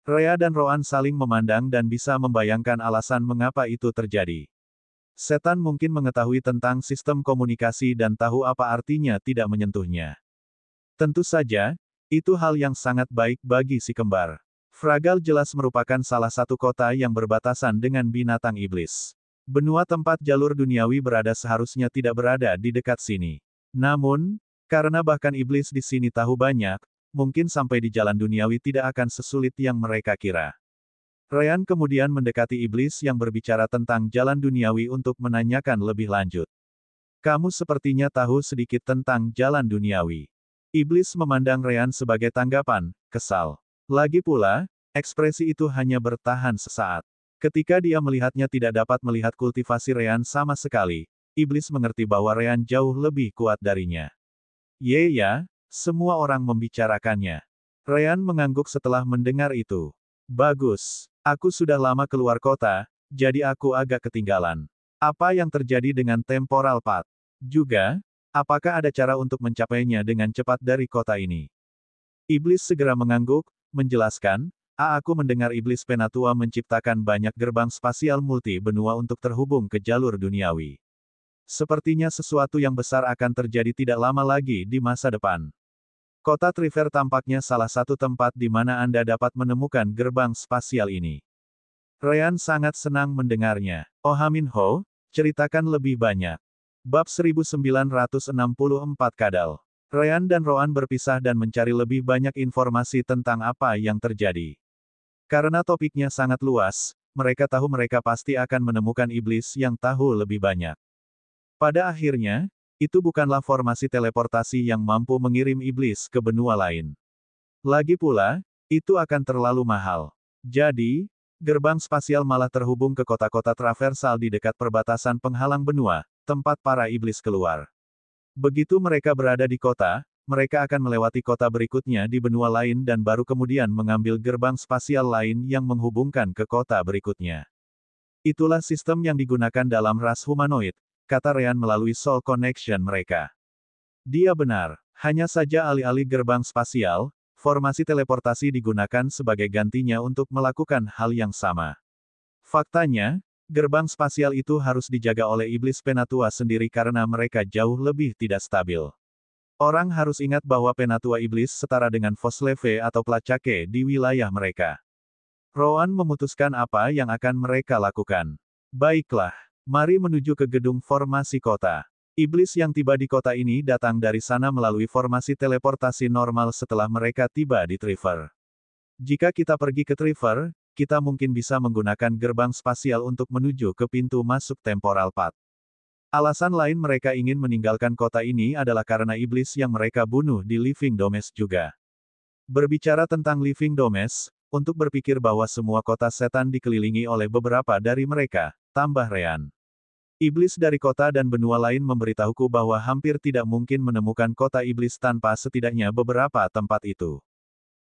Rhea dan Roan saling memandang dan bisa membayangkan alasan mengapa itu terjadi. Setan mungkin mengetahui tentang sistem komunikasi dan tahu apa artinya tidak menyentuhnya. Tentu saja, itu hal yang sangat baik bagi si kembar. Fragile jelas merupakan salah satu kota yang berbatasan dengan binatang iblis. Benua tempat jalur duniawi berada seharusnya tidak berada di dekat sini. Namun, karena bahkan iblis di sini tahu banyak, mungkin sampai di jalan duniawi tidak akan sesulit yang mereka kira. Ryan kemudian mendekati iblis yang berbicara tentang jalan duniawi untuk menanyakan lebih lanjut. Kamu sepertinya tahu sedikit tentang jalan duniawi. Iblis memandang Ryan sebagai tanggapan, kesal. Lagi pula, ekspresi itu hanya bertahan sesaat. Ketika dia melihatnya tidak dapat melihat kultivasi Ryan sama sekali, iblis mengerti bahwa Ryan jauh lebih kuat darinya. Ya, semua orang membicarakannya. Ryan mengangguk setelah mendengar itu. Bagus. Aku sudah lama keluar kota, jadi aku agak ketinggalan. Apa yang terjadi dengan temporal path? Juga, apakah ada cara untuk mencapainya dengan cepat dari kota ini? Iblis segera mengangguk, menjelaskan, aku mendengar iblis penatua menciptakan banyak gerbang spasial multi benua untuk terhubung ke jalur duniawi. Sepertinya sesuatu yang besar akan terjadi tidak lama lagi di masa depan. Kota Triver tampaknya salah satu tempat di mana Anda dapat menemukan gerbang spasial ini. Ryan sangat senang mendengarnya. Oh Minho, ceritakan lebih banyak. Bab 1964 Kadal. Ryan dan Roan berpisah dan mencari lebih banyak informasi tentang apa yang terjadi. Karena topiknya sangat luas, mereka tahu mereka pasti akan menemukan iblis yang tahu lebih banyak. Pada akhirnya, itu bukanlah formasi teleportasi yang mampu mengirim iblis ke benua lain. Lagi pula, itu akan terlalu mahal. Jadi, gerbang spasial malah terhubung ke kota-kota traversal di dekat perbatasan penghalang benua, tempat para iblis keluar. Begitu mereka berada di kota, mereka akan melewati kota berikutnya di benua lain dan baru kemudian mengambil gerbang spasial lain yang menghubungkan ke kota berikutnya. Itulah sistem yang digunakan dalam ras humanoid, kata Ryan melalui soul connection mereka. Dia benar, hanya saja alih-alih gerbang spasial, formasi teleportasi digunakan sebagai gantinya untuk melakukan hal yang sama. Faktanya, gerbang spasial itu harus dijaga oleh iblis penatua sendiri karena mereka jauh lebih tidak stabil. Orang harus ingat bahwa penatua iblis setara dengan Fosleve atau Placake di wilayah mereka. Roan memutuskan apa yang akan mereka lakukan. Baiklah. Mari menuju ke gedung formasi kota. Iblis yang tiba di kota ini datang dari sana melalui formasi teleportasi normal setelah mereka tiba di Triver. Jika kita pergi ke Triver, kita mungkin bisa menggunakan gerbang spasial untuk menuju ke pintu masuk temporal path. Alasan lain mereka ingin meninggalkan kota ini adalah karena iblis yang mereka bunuh di Living Domes juga. Berbicara tentang Living Domes, untuk berpikir bahwa semua kota setan dikelilingi oleh beberapa dari mereka, tambah Ryan. Iblis dari kota dan benua lain memberitahuku bahwa hampir tidak mungkin menemukan kota iblis tanpa setidaknya beberapa tempat itu.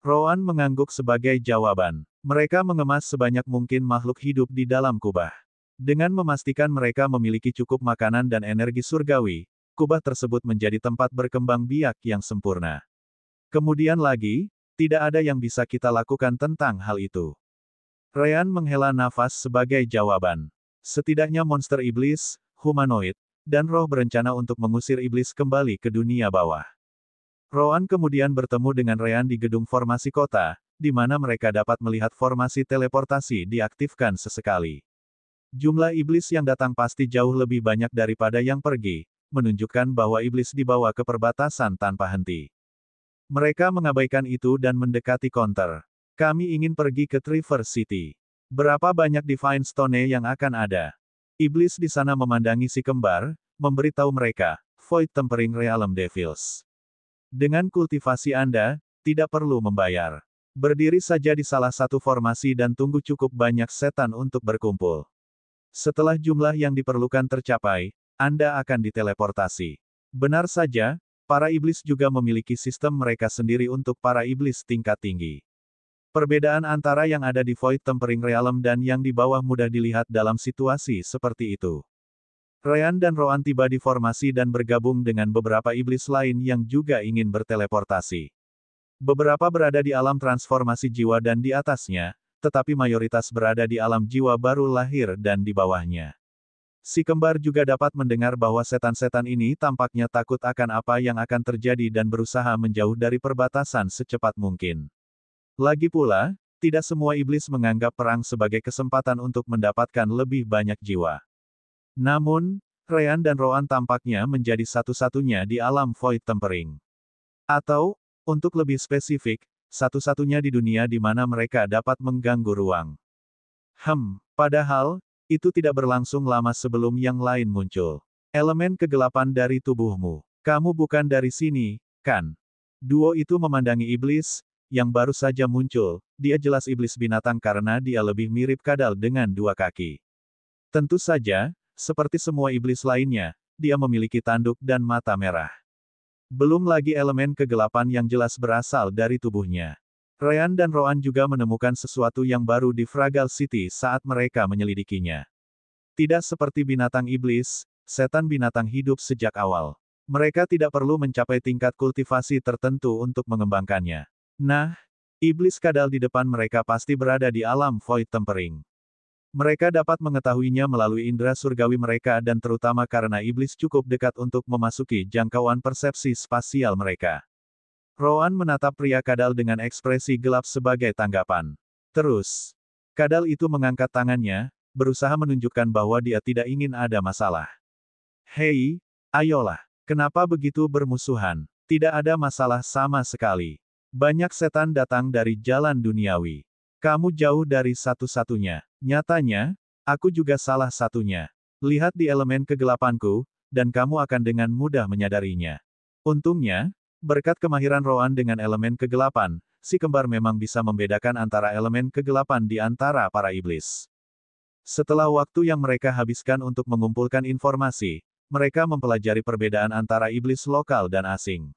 Roan mengangguk sebagai jawaban. Mereka mengemas sebanyak mungkin makhluk hidup di dalam kubah. Dengan memastikan mereka memiliki cukup makanan dan energi surgawi, kubah tersebut menjadi tempat berkembang biak yang sempurna. Kemudian lagi, tidak ada yang bisa kita lakukan tentang hal itu. Ryan menghela nafas sebagai jawaban. Setidaknya monster iblis, humanoid, dan roh berencana untuk mengusir iblis kembali ke dunia bawah. Roan kemudian bertemu dengan Ryan di gedung formasi kota, di mana mereka dapat melihat formasi teleportasi diaktifkan sesekali. Jumlah iblis yang datang pasti jauh lebih banyak daripada yang pergi, menunjukkan bahwa iblis dibawa ke perbatasan tanpa henti. Mereka mengabaikan itu dan mendekati counter. Kami ingin pergi ke Triver City. Berapa banyak Divine Stone yang akan ada? Iblis di sana memandangi si kembar, memberitahu mereka, Void Tempering Realm Devils. Dengan kultivasi Anda, tidak perlu membayar. Berdiri saja di salah satu formasi dan tunggu cukup banyak setan untuk berkumpul. Setelah jumlah yang diperlukan tercapai, Anda akan diteleportasi. Benar saja, para iblis juga memiliki sistem mereka sendiri untuk para iblis tingkat tinggi. Perbedaan antara yang ada di Void Tempering Realm dan yang di bawah mudah dilihat dalam situasi seperti itu. Ryan dan Roan tiba di formasi dan bergabung dengan beberapa iblis lain yang juga ingin berteleportasi. Beberapa berada di alam transformasi jiwa dan di atasnya, tetapi mayoritas berada di alam jiwa baru lahir dan di bawahnya. Si kembar juga dapat mendengar bahwa setan-setan ini tampaknya takut akan apa yang akan terjadi dan berusaha menjauh dari perbatasan secepat mungkin. Lagi pula, tidak semua iblis menganggap perang sebagai kesempatan untuk mendapatkan lebih banyak jiwa. Namun, Ryan dan Roan tampaknya menjadi satu-satunya di alam Void Tempering. Atau, untuk lebih spesifik, satu-satunya di dunia di mana mereka dapat mengganggu ruang. Padahal, itu tidak berlangsung lama sebelum yang lain muncul. Elemen kegelapan dari tubuhmu. Kamu bukan dari sini, kan? Duo itu memandangi iblis, yang baru saja muncul. Dia jelas iblis binatang karena dia lebih mirip kadal dengan dua kaki. Tentu saja, seperti semua iblis lainnya, dia memiliki tanduk dan mata merah. Belum lagi elemen kegelapan yang jelas berasal dari tubuhnya. Ryan dan Roan juga menemukan sesuatu yang baru di Fragile City saat mereka menyelidikinya. Tidak seperti binatang iblis, setan binatang hidup sejak awal. Mereka tidak perlu mencapai tingkat kultivasi tertentu untuk mengembangkannya. Nah, iblis kadal di depan mereka pasti berada di alam Void Tempering. Mereka dapat mengetahuinya melalui indera surgawi mereka dan terutama karena iblis cukup dekat untuk memasuki jangkauan persepsi spasial mereka. Roan menatap pria kadal dengan ekspresi gelap sebagai tanggapan. Terus, kadal itu mengangkat tangannya, berusaha menunjukkan bahwa dia tidak ingin ada masalah. Hei, ayolah, kenapa begitu bermusuhan? Tidak ada masalah sama sekali. Banyak setan datang dari jalan duniawi. Kamu jauh dari satu-satunya. Nyatanya, aku juga salah satunya. Lihat di elemen kegelapanku, dan kamu akan dengan mudah menyadarinya. Untungnya, berkat kemahiran Roan dengan elemen kegelapan, si kembar memang bisa membedakan antara elemen kegelapan di antara para iblis. Setelah waktu yang mereka habiskan untuk mengumpulkan informasi, mereka mempelajari perbedaan antara iblis lokal dan asing.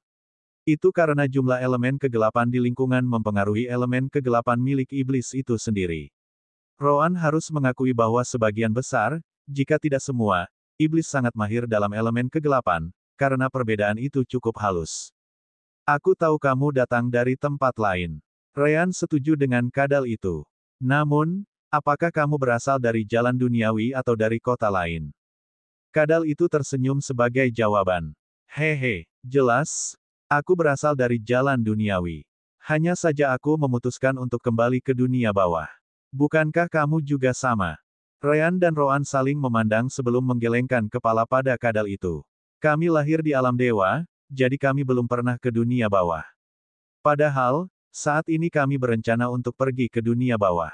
Itu karena jumlah elemen kegelapan di lingkungan mempengaruhi elemen kegelapan milik iblis itu sendiri. Roan harus mengakui bahwa sebagian besar, jika tidak semua, iblis sangat mahir dalam elemen kegelapan, karena perbedaan itu cukup halus. Aku tahu kamu datang dari tempat lain. Ryan setuju dengan kadal itu. Namun, apakah kamu berasal dari jalan duniawi atau dari kota lain? Kadal itu tersenyum sebagai jawaban. Hehe, jelas. Aku berasal dari jalan duniawi. Hanya saja aku memutuskan untuk kembali ke dunia bawah. Bukankah kamu juga sama? Ryan dan Roan saling memandang sebelum menggelengkan kepala pada kadal itu. Kami lahir di alam dewa, jadi kami belum pernah ke dunia bawah. Padahal, saat ini kami berencana untuk pergi ke dunia bawah.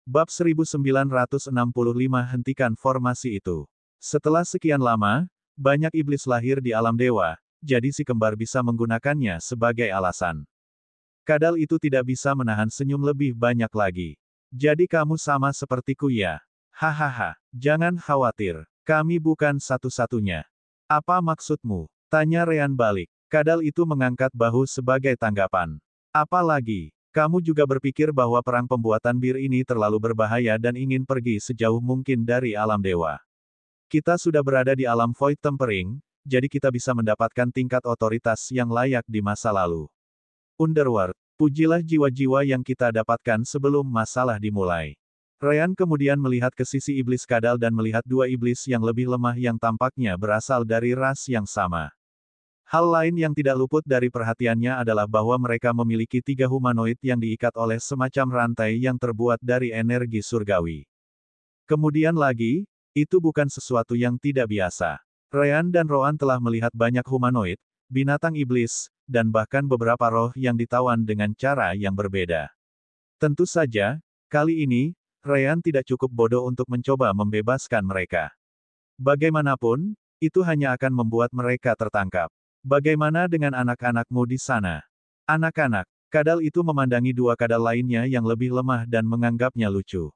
Bab 1965 hentikan formasi itu. Setelah sekian lama, banyak iblis lahir di alam dewa, jadi si kembar bisa menggunakannya sebagai alasan. Kadal itu tidak bisa menahan senyum lebih banyak lagi. Jadi kamu sama sepertiku ya? Hahaha, jangan khawatir, kami bukan satu-satunya. Apa maksudmu? Tanya Ryan balik. Kadal itu mengangkat bahu sebagai tanggapan. Apalagi, kamu juga berpikir bahwa perang pembuatan bir ini terlalu berbahaya dan ingin pergi sejauh mungkin dari alam dewa. Kita sudah berada di alam Void Tempering, jadi kita bisa mendapatkan tingkat otoritas yang layak di masa lalu. Underworld, pujilah jiwa-jiwa yang kita dapatkan sebelum masalah dimulai. Ryan kemudian melihat ke sisi iblis kadal dan melihat dua iblis yang lebih lemah yang tampaknya berasal dari ras yang sama. Hal lain yang tidak luput dari perhatiannya adalah bahwa mereka memiliki 3 humanoid yang diikat oleh semacam rantai yang terbuat dari energi surgawi. Kemudian lagi, itu bukan sesuatu yang tidak biasa. Ryan dan Roan telah melihat banyak humanoid, binatang iblis, dan bahkan beberapa roh yang ditawan dengan cara yang berbeda. Tentu saja, kali ini, Ryan tidak cukup bodoh untuk mencoba membebaskan mereka. Bagaimanapun, itu hanya akan membuat mereka tertangkap. Bagaimana dengan anak-anakmu di sana? Anak-anak, kadal itu memandangi dua kadal lainnya yang lebih lemah dan menganggapnya lucu.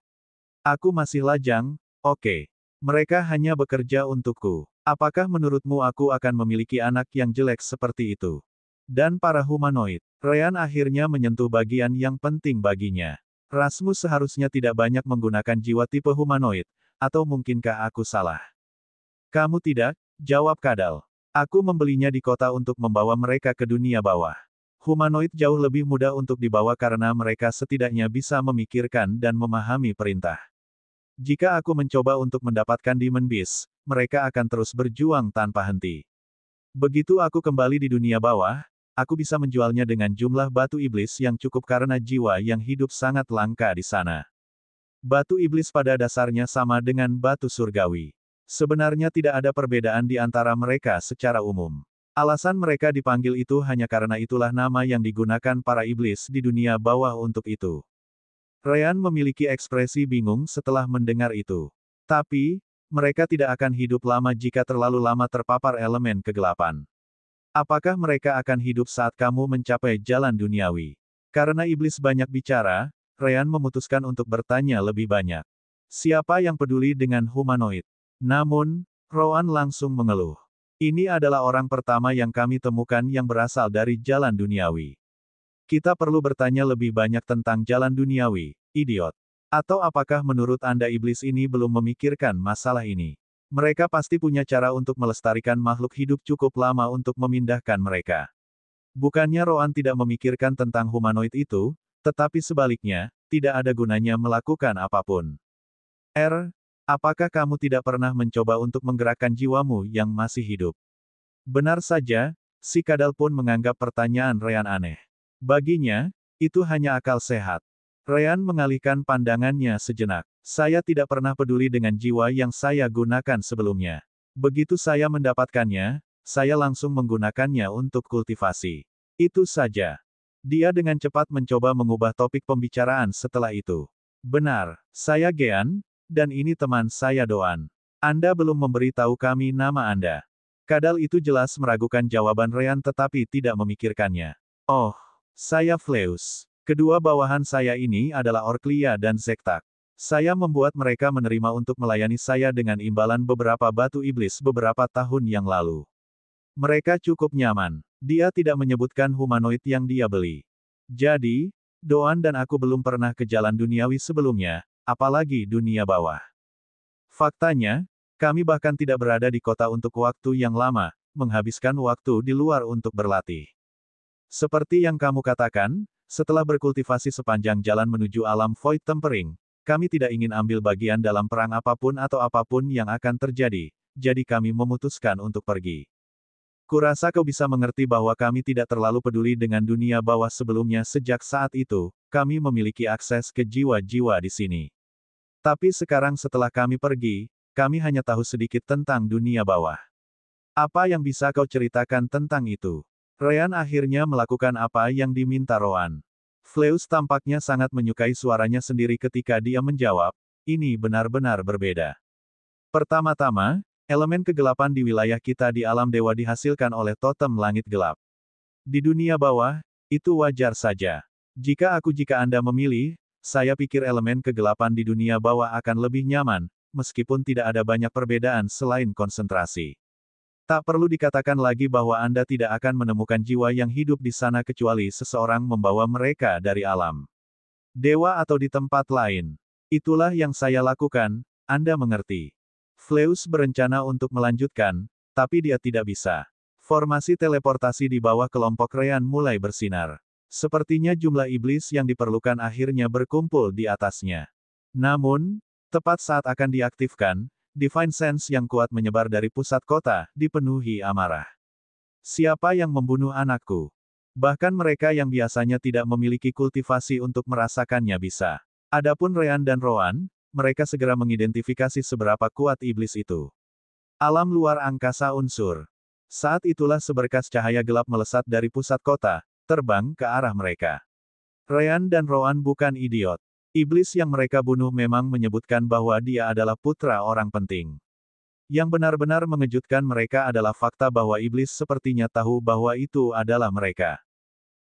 Aku masih lajang, oke. Mereka hanya bekerja untukku. Apakah menurutmu aku akan memiliki anak yang jelek seperti itu? Dan para humanoid, Ryan akhirnya menyentuh bagian yang penting baginya. Rasmus seharusnya tidak banyak menggunakan jiwa tipe humanoid, atau mungkinkah aku salah? Kamu tidak, jawab kadal. Aku membelinya di kota untuk membawa mereka ke dunia bawah. Humanoid jauh lebih mudah untuk dibawa karena mereka setidaknya bisa memikirkan dan memahami perintah. Jika aku mencoba untuk mendapatkan Demon Beast, mereka akan terus berjuang tanpa henti. Begitu aku kembali di dunia bawah, aku bisa menjualnya dengan jumlah batu iblis yang cukup karena jiwa yang hidup sangat langka di sana. Batu iblis pada dasarnya sama dengan batu surgawi. Sebenarnya tidak ada perbedaan di antara mereka secara umum. Alasan mereka dipanggil itu hanya karena itulah nama yang digunakan para iblis di dunia bawah untuk itu. Ryan memiliki ekspresi bingung setelah mendengar itu. Tapi, mereka tidak akan hidup lama jika terlalu lama terpapar elemen kegelapan. Apakah mereka akan hidup saat kamu mencapai jalan duniawi? Karena iblis banyak bicara, Ryan memutuskan untuk bertanya lebih banyak. Siapa yang peduli dengan humanoid? Namun, Rowan langsung mengeluh. Ini adalah orang pertama yang kami temukan yang berasal dari jalan duniawi. Kita perlu bertanya lebih banyak tentang jalan duniawi, idiot. Atau apakah menurut Anda iblis ini belum memikirkan masalah ini? Mereka pasti punya cara untuk melestarikan makhluk hidup cukup lama untuk memindahkan mereka. Bukannya Rowan tidak memikirkan tentang humanoid itu, tetapi sebaliknya, tidak ada gunanya melakukan apapun. Apakah kamu tidak pernah mencoba untuk menggerakkan jiwamu yang masih hidup? Benar saja, si kadal pun menganggap pertanyaan Ryan aneh. Baginya, itu hanya akal sehat. Ryan mengalihkan pandangannya sejenak. Saya tidak pernah peduli dengan jiwa yang saya gunakan sebelumnya. Begitu saya mendapatkannya, saya langsung menggunakannya untuk kultivasi. Itu saja. Dia dengan cepat mencoba mengubah topik pembicaraan setelah itu. Benar, saya Gean, dan ini teman saya Doan. Anda belum memberitahu kami nama Anda. Kadal itu jelas meragukan jawaban Ryan tetapi tidak memikirkannya. Oh, saya Fleus. Kedua bawahan saya ini adalah Orklia dan Zektak. Saya membuat mereka menerima untuk melayani saya dengan imbalan beberapa batu iblis beberapa tahun yang lalu. Mereka cukup nyaman. Dia tidak menyebutkan humanoid yang dia beli. Jadi, Doan dan aku belum pernah ke jalan duniawi sebelumnya, apalagi dunia bawah. Faktanya, kami bahkan tidak berada di kota untuk waktu yang lama, menghabiskan waktu di luar untuk berlatih. Seperti yang kamu katakan, setelah berkultivasi sepanjang jalan menuju alam Void Tempering, kami tidak ingin ambil bagian dalam perang apapun atau apapun yang akan terjadi, jadi kami memutuskan untuk pergi. Kurasa kau bisa mengerti bahwa kami tidak terlalu peduli dengan dunia bawah sebelumnya sejak saat itu, kami memiliki akses ke jiwa-jiwa di sini. Tapi sekarang setelah kami pergi, kami hanya tahu sedikit tentang dunia bawah. Apa yang bisa kau ceritakan tentang itu? Ryan akhirnya melakukan apa yang diminta Rowan. Fleus tampaknya sangat menyukai suaranya sendiri ketika dia menjawab, ini benar-benar berbeda. Pertama-tama, elemen kegelapan di wilayah kita di alam dewa dihasilkan oleh totem langit gelap. Di dunia bawah, itu wajar saja. Jika Anda memilih, saya pikir elemen kegelapan di dunia bawah akan lebih nyaman, meskipun tidak ada banyak perbedaan selain konsentrasi. Tak perlu dikatakan lagi bahwa Anda tidak akan menemukan jiwa yang hidup di sana kecuali seseorang membawa mereka dari alam dewa atau di tempat lain. Itulah yang saya lakukan, Anda mengerti. Fleus berencana untuk melanjutkan, tapi dia tidak bisa. Formasi teleportasi di bawah kelompok Ryan mulai bersinar. Sepertinya jumlah iblis yang diperlukan akhirnya berkumpul di atasnya. Namun, tepat saat akan diaktifkan, Divine Sense yang kuat menyebar dari pusat kota, dipenuhi amarah. Siapa yang membunuh anakku? Bahkan mereka yang biasanya tidak memiliki kultivasi untuk merasakannya bisa. Adapun Ryan dan Rowan, mereka segera mengidentifikasi seberapa kuat iblis itu. Alam luar angkasa unsur. Saat itulah seberkas cahaya gelap melesat dari pusat kota, terbang ke arah mereka. Ryan dan Rowan bukan idiot. Iblis yang mereka bunuh memang menyebutkan bahwa dia adalah putra orang penting. Yang benar-benar mengejutkan mereka adalah fakta bahwa iblis sepertinya tahu bahwa itu adalah mereka.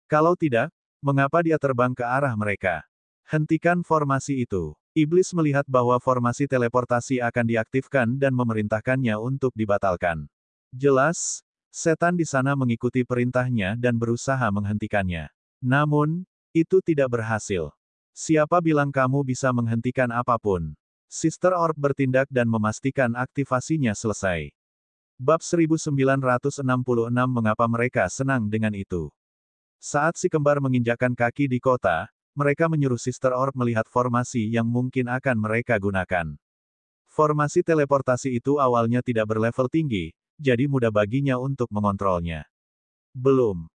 Kalau tidak, mengapa dia terbang ke arah mereka? Hentikan formasi itu. Iblis melihat bahwa formasi teleportasi akan diaktifkan dan memerintahkannya untuk dibatalkan. Jelas, setan di sana mengikuti perintahnya dan berusaha menghentikannya. Namun, itu tidak berhasil. Siapa bilang kamu bisa menghentikan apapun? Sister Orb bertindak dan memastikan aktivasinya selesai. Bab 1966 Mengapa mereka senang dengan itu? Saat si kembar menginjakkan kaki di kota, mereka menyuruh Sister Orb melihat formasi yang mungkin akan mereka gunakan. Formasi teleportasi itu awalnya tidak berlevel tinggi, jadi mudah baginya untuk mengontrolnya. Belum.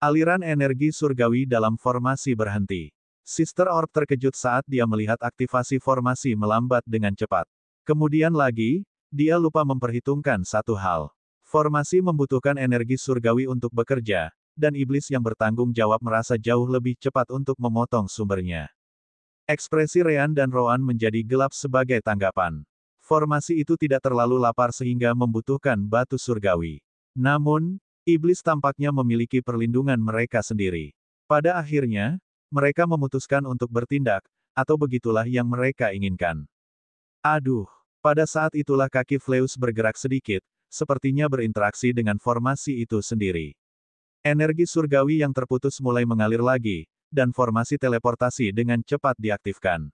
Aliran energi surgawi dalam formasi berhenti. Sister Orb terkejut saat dia melihat aktivasi formasi melambat dengan cepat. Kemudian lagi, dia lupa memperhitungkan satu hal. Formasi membutuhkan energi surgawi untuk bekerja, dan iblis yang bertanggung jawab merasa jauh lebih cepat untuk memotong sumbernya. Ekspresi Ryan dan Rowan menjadi gelap sebagai tanggapan. Formasi itu tidak terlalu lapar sehingga membutuhkan batu surgawi. Namun, iblis tampaknya memiliki perlindungan mereka sendiri. Pada akhirnya, mereka memutuskan untuk bertindak, atau begitulah yang mereka inginkan. Aduh, pada saat itulah kaki Fleus bergerak sedikit, sepertinya berinteraksi dengan formasi itu sendiri. Energi surgawi yang terputus mulai mengalir lagi, dan formasi teleportasi dengan cepat diaktifkan.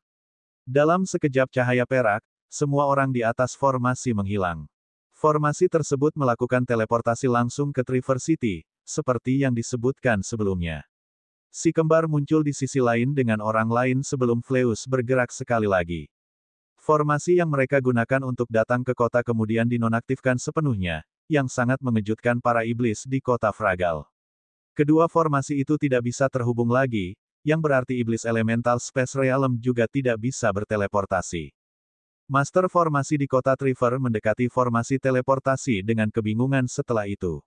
Dalam sekejap cahaya perak, semua orang di atas formasi menghilang. Formasi tersebut melakukan teleportasi langsung ke Triver City, seperti yang disebutkan sebelumnya. Si kembar muncul di sisi lain dengan orang lain sebelum Fleus bergerak sekali lagi. Formasi yang mereka gunakan untuk datang ke kota kemudian dinonaktifkan sepenuhnya, yang sangat mengejutkan para iblis di kota Fragal. Kedua formasi itu tidak bisa terhubung lagi, yang berarti iblis elemental Space Realm juga tidak bisa berteleportasi. Master formasi di kota Triver mendekati formasi teleportasi dengan kebingungan setelah itu.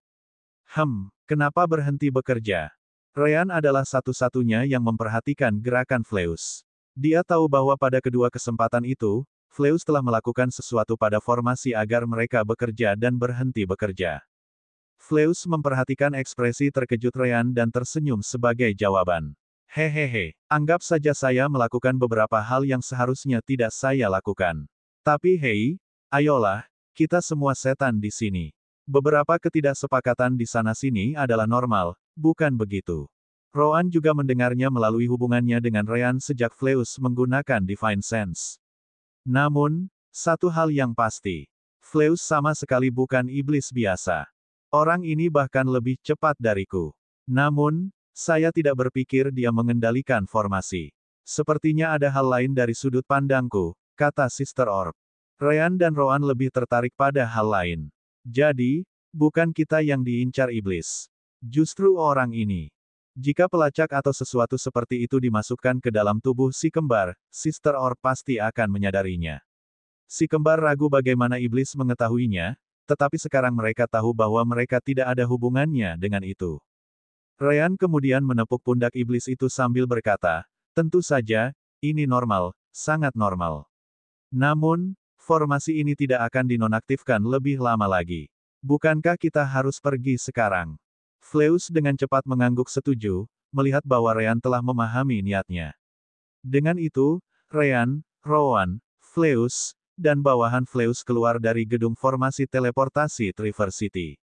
Kenapa berhenti bekerja? Ryan adalah satu-satunya yang memperhatikan gerakan Fleus. Dia tahu bahwa pada kedua kesempatan itu, Fleus telah melakukan sesuatu pada formasi agar mereka bekerja dan berhenti bekerja. Fleus memperhatikan ekspresi terkejut Ryan dan tersenyum sebagai jawaban. Hehehe, anggap saja saya melakukan beberapa hal yang seharusnya tidak saya lakukan. Tapi hei, ayolah, kita semua setan di sini. Beberapa ketidaksepakatan di sana-sini adalah normal, bukan begitu? Rowan juga mendengarnya melalui hubungannya dengan Ryan sejak Fleus menggunakan Divine Sense. Namun, satu hal yang pasti. Fleus sama sekali bukan iblis biasa. Orang ini bahkan lebih cepat dariku. Namun, saya tidak berpikir dia mengendalikan formasi. Sepertinya ada hal lain dari sudut pandangku, kata Sister Orb. Ryan dan Rowan lebih tertarik pada hal lain. Jadi, bukan kita yang diincar iblis. Justru orang ini. Jika pelacak atau sesuatu seperti itu dimasukkan ke dalam tubuh si kembar, Sister Orb pasti akan menyadarinya. Si kembar ragu bagaimana iblis mengetahuinya, tetapi sekarang mereka tahu bahwa mereka tidak ada hubungannya dengan itu. Ryan kemudian menepuk pundak iblis itu sambil berkata, tentu saja, ini normal, sangat normal. Namun, formasi ini tidak akan dinonaktifkan lebih lama lagi. Bukankah kita harus pergi sekarang? Fleus dengan cepat mengangguk setuju, melihat bahwa Ryan telah memahami niatnya. Dengan itu, Ryan, Rowan, Fleus, dan bawahan Fleus keluar dari gedung formasi teleportasi Triver City.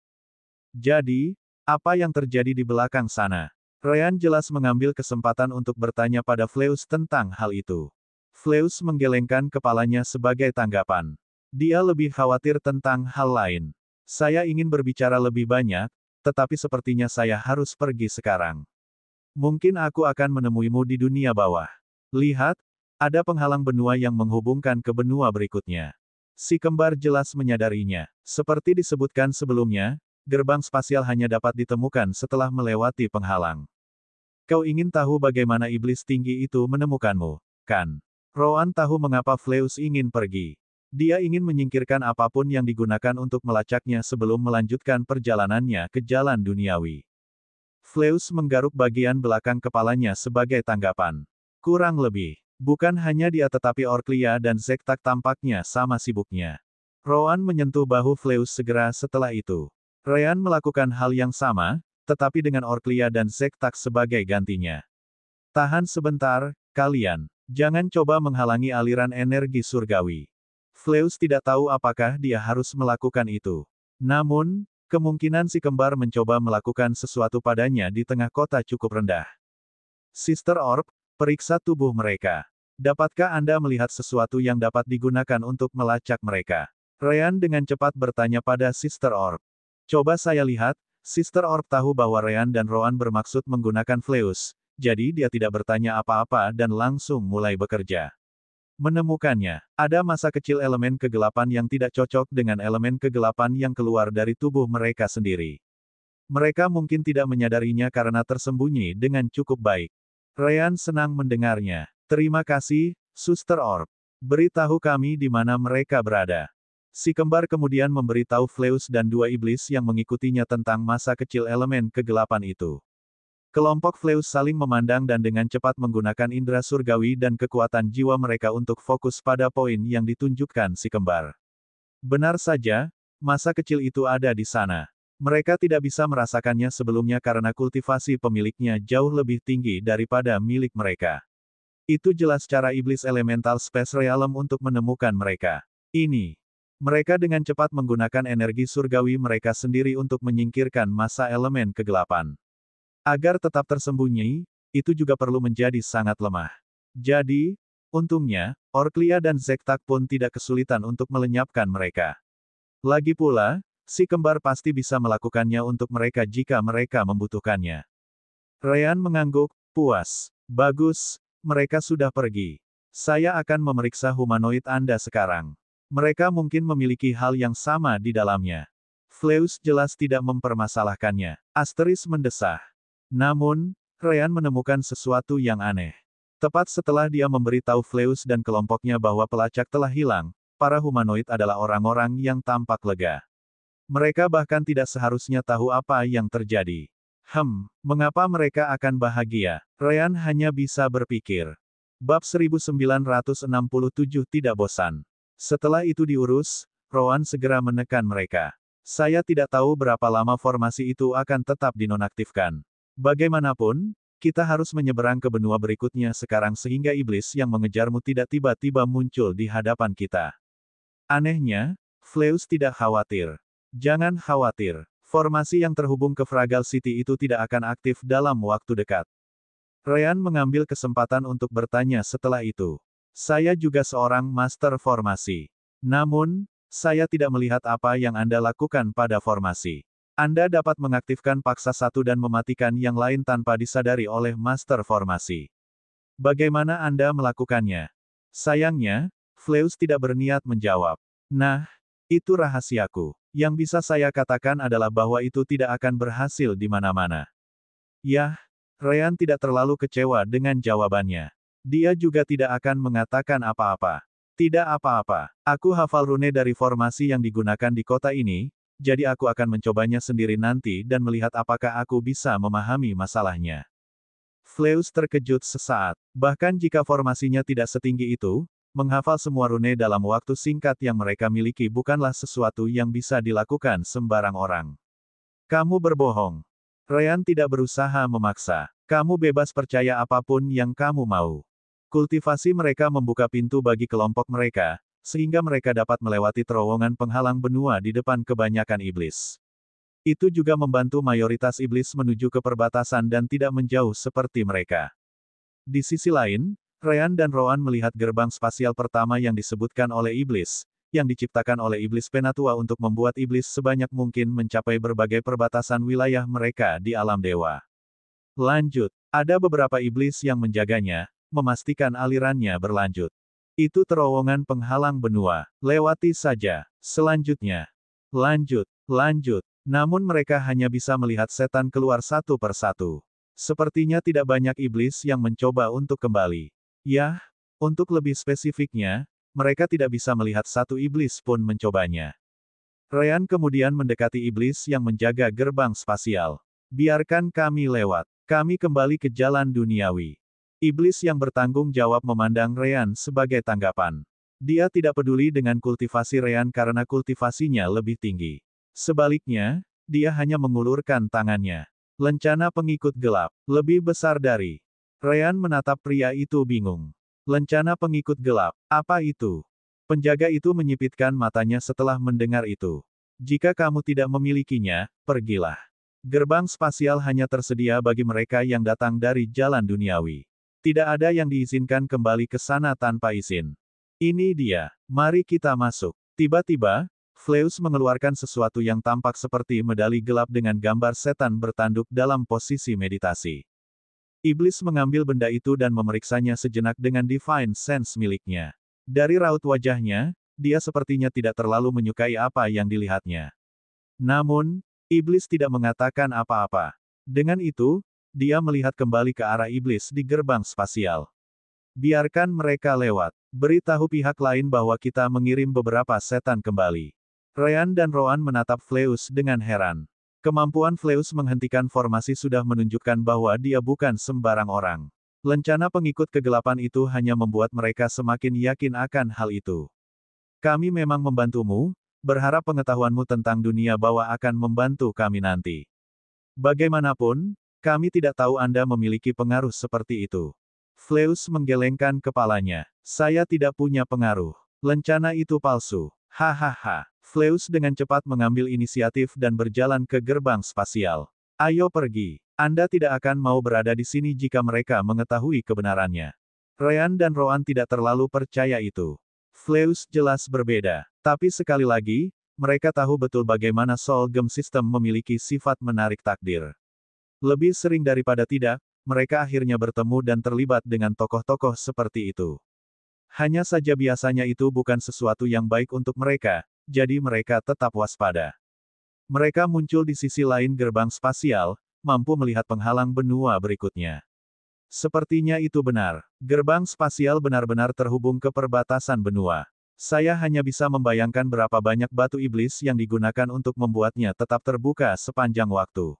Jadi, apa yang terjadi di belakang sana? Ryan jelas mengambil kesempatan untuk bertanya pada Fleus tentang hal itu. Fleus menggelengkan kepalanya sebagai tanggapan. Dia lebih khawatir tentang hal lain. Saya ingin berbicara lebih banyak, tetapi sepertinya saya harus pergi sekarang. Mungkin aku akan menemuimu di dunia bawah. Lihat, ada penghalang benua yang menghubungkan ke benua berikutnya. Si kembar jelas menyadarinya. Seperti disebutkan sebelumnya, gerbang spasial hanya dapat ditemukan setelah melewati penghalang. Kau ingin tahu bagaimana iblis tinggi itu menemukanmu, kan? Rowan tahu mengapa Fleus ingin pergi. Dia ingin menyingkirkan apapun yang digunakan untuk melacaknya sebelum melanjutkan perjalanannya ke jalan duniawi. Fleus menggaruk bagian belakang kepalanya sebagai tanggapan. Kurang lebih, bukan hanya dia tetapi Orklia dan Zektak tampaknya sama sibuknya. Rowan menyentuh bahu Fleus segera setelah itu. Ryan melakukan hal yang sama, tetapi dengan Orklia dan Zektak sebagai gantinya. Tahan sebentar, kalian. Jangan coba menghalangi aliran energi surgawi. Fleus tidak tahu apakah dia harus melakukan itu. Namun, kemungkinan si kembar mencoba melakukan sesuatu padanya di tengah kota cukup rendah. Sister Orb, periksa tubuh mereka. Dapatkah Anda melihat sesuatu yang dapat digunakan untuk melacak mereka? Ryan dengan cepat bertanya pada Sister Orb. Coba saya lihat, Sister Orb tahu bahwa Ryan dan Rowan bermaksud menggunakan Fleus, jadi dia tidak bertanya apa-apa dan langsung mulai bekerja. Menemukannya, ada masa kecil elemen kegelapan yang tidak cocok dengan elemen kegelapan yang keluar dari tubuh mereka sendiri. Mereka mungkin tidak menyadarinya karena tersembunyi dengan cukup baik. Ryan senang mendengarnya. Terima kasih, Suster Orb. Beritahu kami di mana mereka berada. Si kembar kemudian memberitahu Fleus dan dua iblis yang mengikutinya tentang masa kecil elemen kegelapan itu. Kelompok Fleus saling memandang dan dengan cepat menggunakan indera surgawi dan kekuatan jiwa mereka untuk fokus pada poin yang ditunjukkan si kembar. Benar saja, masa kecil itu ada di sana. Mereka tidak bisa merasakannya sebelumnya karena kultivasi pemiliknya jauh lebih tinggi daripada milik mereka. Itu jelas cara iblis elemental Space Realm untuk menemukan mereka. Ini. Mereka dengan cepat menggunakan energi surgawi mereka sendiri untuk menyingkirkan masa elemen kegelapan. Agar tetap tersembunyi, itu juga perlu menjadi sangat lemah. Jadi, untungnya, Orklia dan Zektak pun tidak kesulitan untuk melenyapkan mereka. Lagi pula, si kembar pasti bisa melakukannya untuk mereka jika mereka membutuhkannya. Ryan mengangguk, puas. Bagus, mereka sudah pergi. Saya akan memeriksa humanoid Anda sekarang. Mereka mungkin memiliki hal yang sama di dalamnya. Fleus jelas tidak mempermasalahkannya. Asteris mendesah. Namun, Ryan menemukan sesuatu yang aneh. Tepat setelah dia memberitahu Fleus dan kelompoknya bahwa pelacak telah hilang, para humanoid adalah orang-orang yang tampak lega. Mereka bahkan tidak seharusnya tahu apa yang terjadi. Mengapa mereka akan bahagia? Ryan hanya bisa berpikir. Bab 1967 tidak bosan. Setelah itu diurus, Rowan segera menekan mereka. Saya tidak tahu berapa lama formasi itu akan tetap dinonaktifkan. Bagaimanapun, kita harus menyeberang ke benua berikutnya sekarang sehingga iblis yang mengejarmu tidak tiba-tiba muncul di hadapan kita. Anehnya, Fleus tidak khawatir. Jangan khawatir, formasi yang terhubung ke Fragile City itu tidak akan aktif dalam waktu dekat. Ryan mengambil kesempatan untuk bertanya setelah itu. Saya juga seorang master formasi. Namun, saya tidak melihat apa yang Anda lakukan pada formasi. Anda dapat mengaktifkan paksa satu dan mematikan yang lain tanpa disadari oleh master formasi. Bagaimana Anda melakukannya? Sayangnya, Fleus tidak berniat menjawab. Nah, itu rahasiaku. Yang bisa saya katakan adalah bahwa itu tidak akan berhasil di mana-mana. Yah, Ryan tidak terlalu kecewa dengan jawabannya. Dia juga tidak akan mengatakan apa-apa. Tidak apa-apa. Aku hafal rune dari formasi yang digunakan di kota ini, jadi aku akan mencobanya sendiri nanti dan melihat apakah aku bisa memahami masalahnya. Fleus terkejut sesaat. Bahkan jika formasinya tidak setinggi itu, menghafal semua rune dalam waktu singkat yang mereka miliki bukanlah sesuatu yang bisa dilakukan sembarang orang. Kamu berbohong. Ryan tidak berusaha memaksa. Kamu bebas percaya apapun yang kamu mau. Kultivasi mereka membuka pintu bagi kelompok mereka, sehingga mereka dapat melewati terowongan penghalang benua di depan kebanyakan iblis. Itu juga membantu mayoritas iblis menuju ke perbatasan dan tidak menjauh seperti mereka. Di sisi lain, Ryan dan Rowan melihat gerbang spasial pertama yang disebutkan oleh iblis, yang diciptakan oleh iblis penatua untuk membuat iblis sebanyak mungkin mencapai berbagai perbatasan wilayah mereka di alam dewa. Lanjut, ada beberapa iblis yang menjaganya, memastikan alirannya berlanjut. Itu terowongan penghalang benua. Lewati saja. Selanjutnya. Lanjut. Namun mereka hanya bisa melihat setan keluar satu persatu. Sepertinya tidak banyak iblis yang mencoba untuk kembali. Yah, untuk lebih spesifiknya, mereka tidak bisa melihat satu iblis pun mencobanya. Ryan kemudian mendekati iblis yang menjaga gerbang spasial. Biarkan kami lewat. Kami kembali ke jalan duniawi. Iblis yang bertanggung jawab memandang Ryan sebagai tanggapan. Dia tidak peduli dengan kultivasi Ryan karena kultivasinya lebih tinggi. Sebaliknya, dia hanya mengulurkan tangannya. Lencana pengikut gelap, lebih besar dari. Ryan menatap pria itu bingung. Lencana pengikut gelap, apa itu? Penjaga itu menyipitkan matanya setelah mendengar itu. Jika kamu tidak memilikinya, pergilah. Gerbang spasial hanya tersedia bagi mereka yang datang dari jalan duniawi. Tidak ada yang diizinkan kembali ke sana tanpa izin. Ini dia, mari kita masuk. Tiba-tiba, Fleus mengeluarkan sesuatu yang tampak seperti medali gelap dengan gambar setan bertanduk dalam posisi meditasi. Iblis mengambil benda itu dan memeriksanya sejenak dengan Divine Sense miliknya. Dari raut wajahnya, dia sepertinya tidak terlalu menyukai apa yang dilihatnya. Namun, Iblis tidak mengatakan apa-apa. Dengan itu, dia melihat kembali ke arah iblis di gerbang spasial. Biarkan mereka lewat. Beritahu pihak lain bahwa kita mengirim beberapa setan kembali. Ryan dan Roan menatap Fleus dengan heran. Kemampuan Fleus menghentikan formasi sudah menunjukkan bahwa dia bukan sembarang orang. Lencana pengikut kegelapan itu hanya membuat mereka semakin yakin akan hal itu. Kami memang membantumu, berharap pengetahuanmu tentang dunia bawah akan membantu kami nanti. Bagaimanapun, kami tidak tahu Anda memiliki pengaruh seperti itu. Fleus menggelengkan kepalanya. Saya tidak punya pengaruh. Lencana itu palsu. Hahaha. Fleus dengan cepat mengambil inisiatif dan berjalan ke gerbang spasial. Ayo pergi. Anda tidak akan mau berada di sini jika mereka mengetahui kebenarannya. Ryan dan Roan tidak terlalu percaya itu. Fleus jelas berbeda. Tapi sekali lagi, mereka tahu betul bagaimana Soul Gem System memiliki sifat menarik takdir. Lebih sering daripada tidak, mereka akhirnya bertemu dan terlibat dengan tokoh-tokoh seperti itu. Hanya saja biasanya itu bukan sesuatu yang baik untuk mereka, jadi mereka tetap waspada. Mereka muncul di sisi lain gerbang spasial, mampu melihat penghalang benua berikutnya. Sepertinya itu benar. Gerbang spasial benar-benar terhubung ke perbatasan benua. Saya hanya bisa membayangkan berapa banyak batu iblis yang digunakan untuk membuatnya tetap terbuka sepanjang waktu.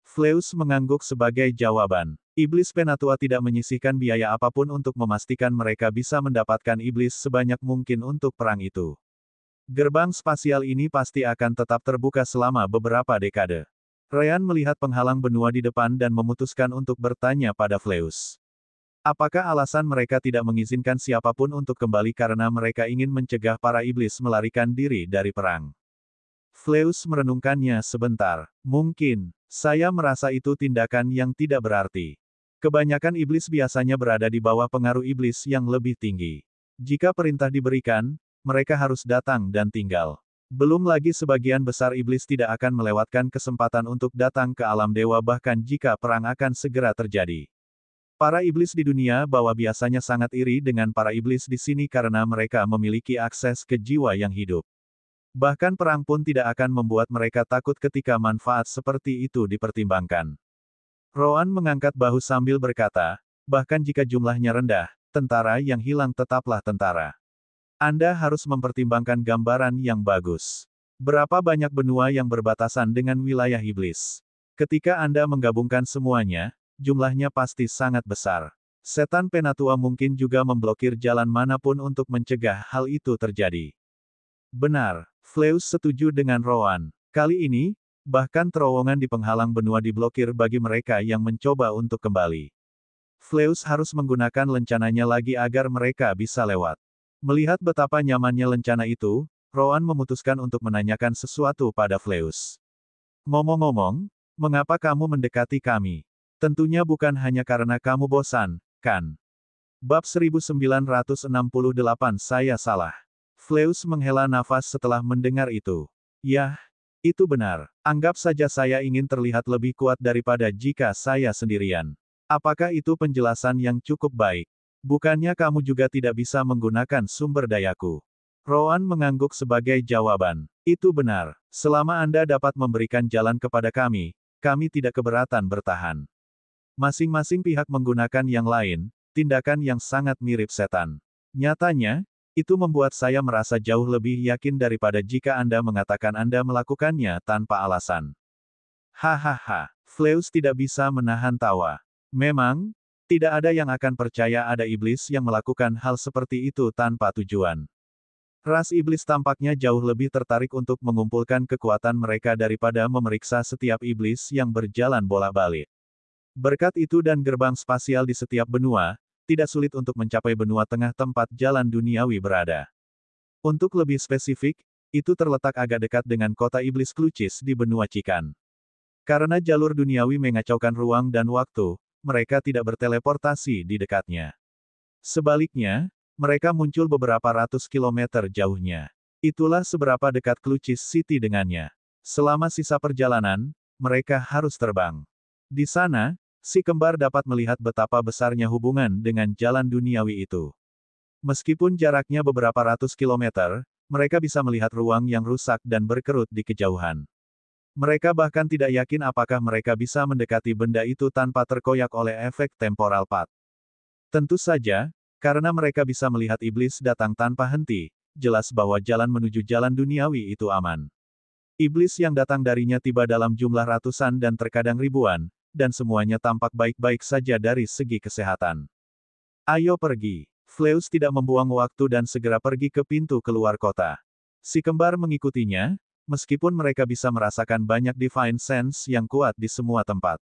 Fleus mengangguk sebagai jawaban. Iblis Penatua tidak menyisihkan biaya apapun untuk memastikan mereka bisa mendapatkan iblis sebanyak mungkin untuk perang itu. Gerbang spasial ini pasti akan tetap terbuka selama beberapa dekade. Ryan melihat penghalang benua di depan dan memutuskan untuk bertanya pada Fleus. Apakah alasan mereka tidak mengizinkan siapapun untuk kembali karena mereka ingin mencegah para iblis melarikan diri dari perang? Fleus merenungkannya sebentar. Mungkin, saya merasa itu tindakan yang tidak berarti. Kebanyakan iblis biasanya berada di bawah pengaruh iblis yang lebih tinggi. Jika perintah diberikan, mereka harus datang dan tinggal. Belum lagi sebagian besar iblis tidak akan melewatkan kesempatan untuk datang ke alam dewa bahkan jika perang akan segera terjadi. Para iblis di dunia bawah biasanya sangat iri dengan para iblis di sini karena mereka memiliki akses ke jiwa yang hidup. Bahkan perang pun tidak akan membuat mereka takut ketika manfaat seperti itu dipertimbangkan. Roan mengangkat bahu sambil berkata, bahkan jika jumlahnya rendah, tentara yang hilang tetaplah tentara. Anda harus mempertimbangkan gambaran yang bagus. Berapa banyak benua yang berbatasan dengan wilayah iblis? Ketika Anda menggabungkan semuanya, jumlahnya pasti sangat besar. Setan Penatua mungkin juga memblokir jalan manapun untuk mencegah hal itu terjadi. Benar, Fleus setuju dengan Roan. Kali ini, bahkan terowongan di penghalang benua diblokir bagi mereka yang mencoba untuk kembali. Fleus harus menggunakan lencananya lagi agar mereka bisa lewat. Melihat betapa nyamannya lencana itu, Roan memutuskan untuk menanyakan sesuatu pada Fleus. Ngomong-ngomong, mengapa kamu mendekati kami? Tentunya bukan hanya karena kamu bosan, kan? Bab 1968 Saya salah. Fleus menghela nafas setelah mendengar itu. Yah, itu benar. Anggap saja saya ingin terlihat lebih kuat daripada jika saya sendirian. Apakah itu penjelasan yang cukup baik? Bukannya kamu juga tidak bisa menggunakan sumber dayaku? Roan mengangguk sebagai jawaban. Itu benar. Selama Anda dapat memberikan jalan kepada kami tidak keberatan bertahan. Masing-masing pihak menggunakan yang lain, tindakan yang sangat mirip setan. Nyatanya, itu membuat saya merasa jauh lebih yakin daripada jika Anda mengatakan Anda melakukannya tanpa alasan. Hahaha, Fleus tidak bisa menahan tawa. Memang, Tidak ada yang akan percaya ada iblis yang melakukan hal seperti itu tanpa tujuan. Ras iblis tampaknya jauh lebih tertarik untuk mengumpulkan kekuatan mereka daripada memeriksa setiap iblis yang berjalan bolak-balik. Berkat itu dan gerbang spasial di setiap benua, tidak sulit untuk mencapai benua tengah tempat jalan duniawi berada. Untuk lebih spesifik, itu terletak agak dekat dengan kota iblis Klucis di benua Cikan. Karena jalur duniawi mengacaukan ruang dan waktu, mereka tidak berteleportasi di dekatnya. Sebaliknya, mereka muncul beberapa ratus kilometer jauhnya. Itulah seberapa dekat Klucis City dengannya. Selama sisa perjalanan, mereka harus terbang. Di sana, si kembar dapat melihat betapa besarnya hubungan dengan jalan duniawi itu. Meskipun jaraknya beberapa ratus kilometer, mereka bisa melihat ruang yang rusak dan berkerut di kejauhan. Mereka bahkan tidak yakin apakah mereka bisa mendekati benda itu tanpa terkoyak oleh efek temporal path. Tentu saja, karena mereka bisa melihat iblis datang tanpa henti, jelas bahwa jalan menuju jalan duniawi itu aman. Iblis yang datang darinya tiba dalam jumlah ratusan dan terkadang ribuan, dan semuanya tampak baik-baik saja dari segi kesehatan. Ayo pergi. Fleus tidak membuang waktu dan segera pergi ke pintu keluar kota. Si kembar mengikutinya, meskipun mereka bisa merasakan banyak divine sense yang kuat di semua tempat.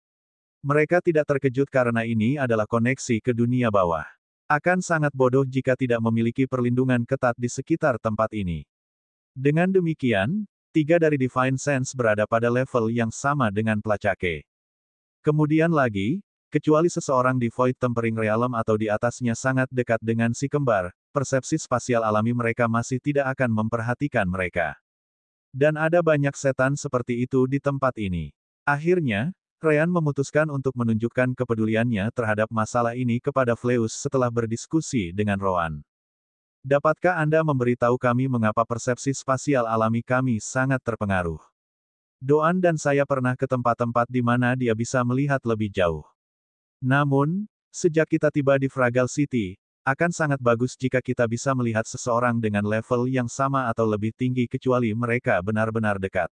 Mereka tidak terkejut karena ini adalah koneksi ke dunia bawah. Akan sangat bodoh jika tidak memiliki perlindungan ketat di sekitar tempat ini. Dengan demikian, 3 dari divine sense berada pada level yang sama dengan pelacake. Kemudian lagi, kecuali seseorang di Void Tempering Realm atau di atasnya sangat dekat dengan si kembar, persepsi spasial alami mereka masih tidak akan memperhatikan mereka. Dan ada banyak setan seperti itu di tempat ini. Akhirnya, Ryan memutuskan untuk menunjukkan kepeduliannya terhadap masalah ini kepada Fleus setelah berdiskusi dengan Roan. Dapatkah Anda memberitahu kami mengapa persepsi spasial alami kami sangat terpengaruh? Doan dan saya pernah ke tempat-tempat di mana dia bisa melihat lebih jauh. Namun, sejak kita tiba di Fragile City, akan sangat bagus jika kita bisa melihat seseorang dengan level yang sama atau lebih tinggi kecuali mereka benar-benar dekat.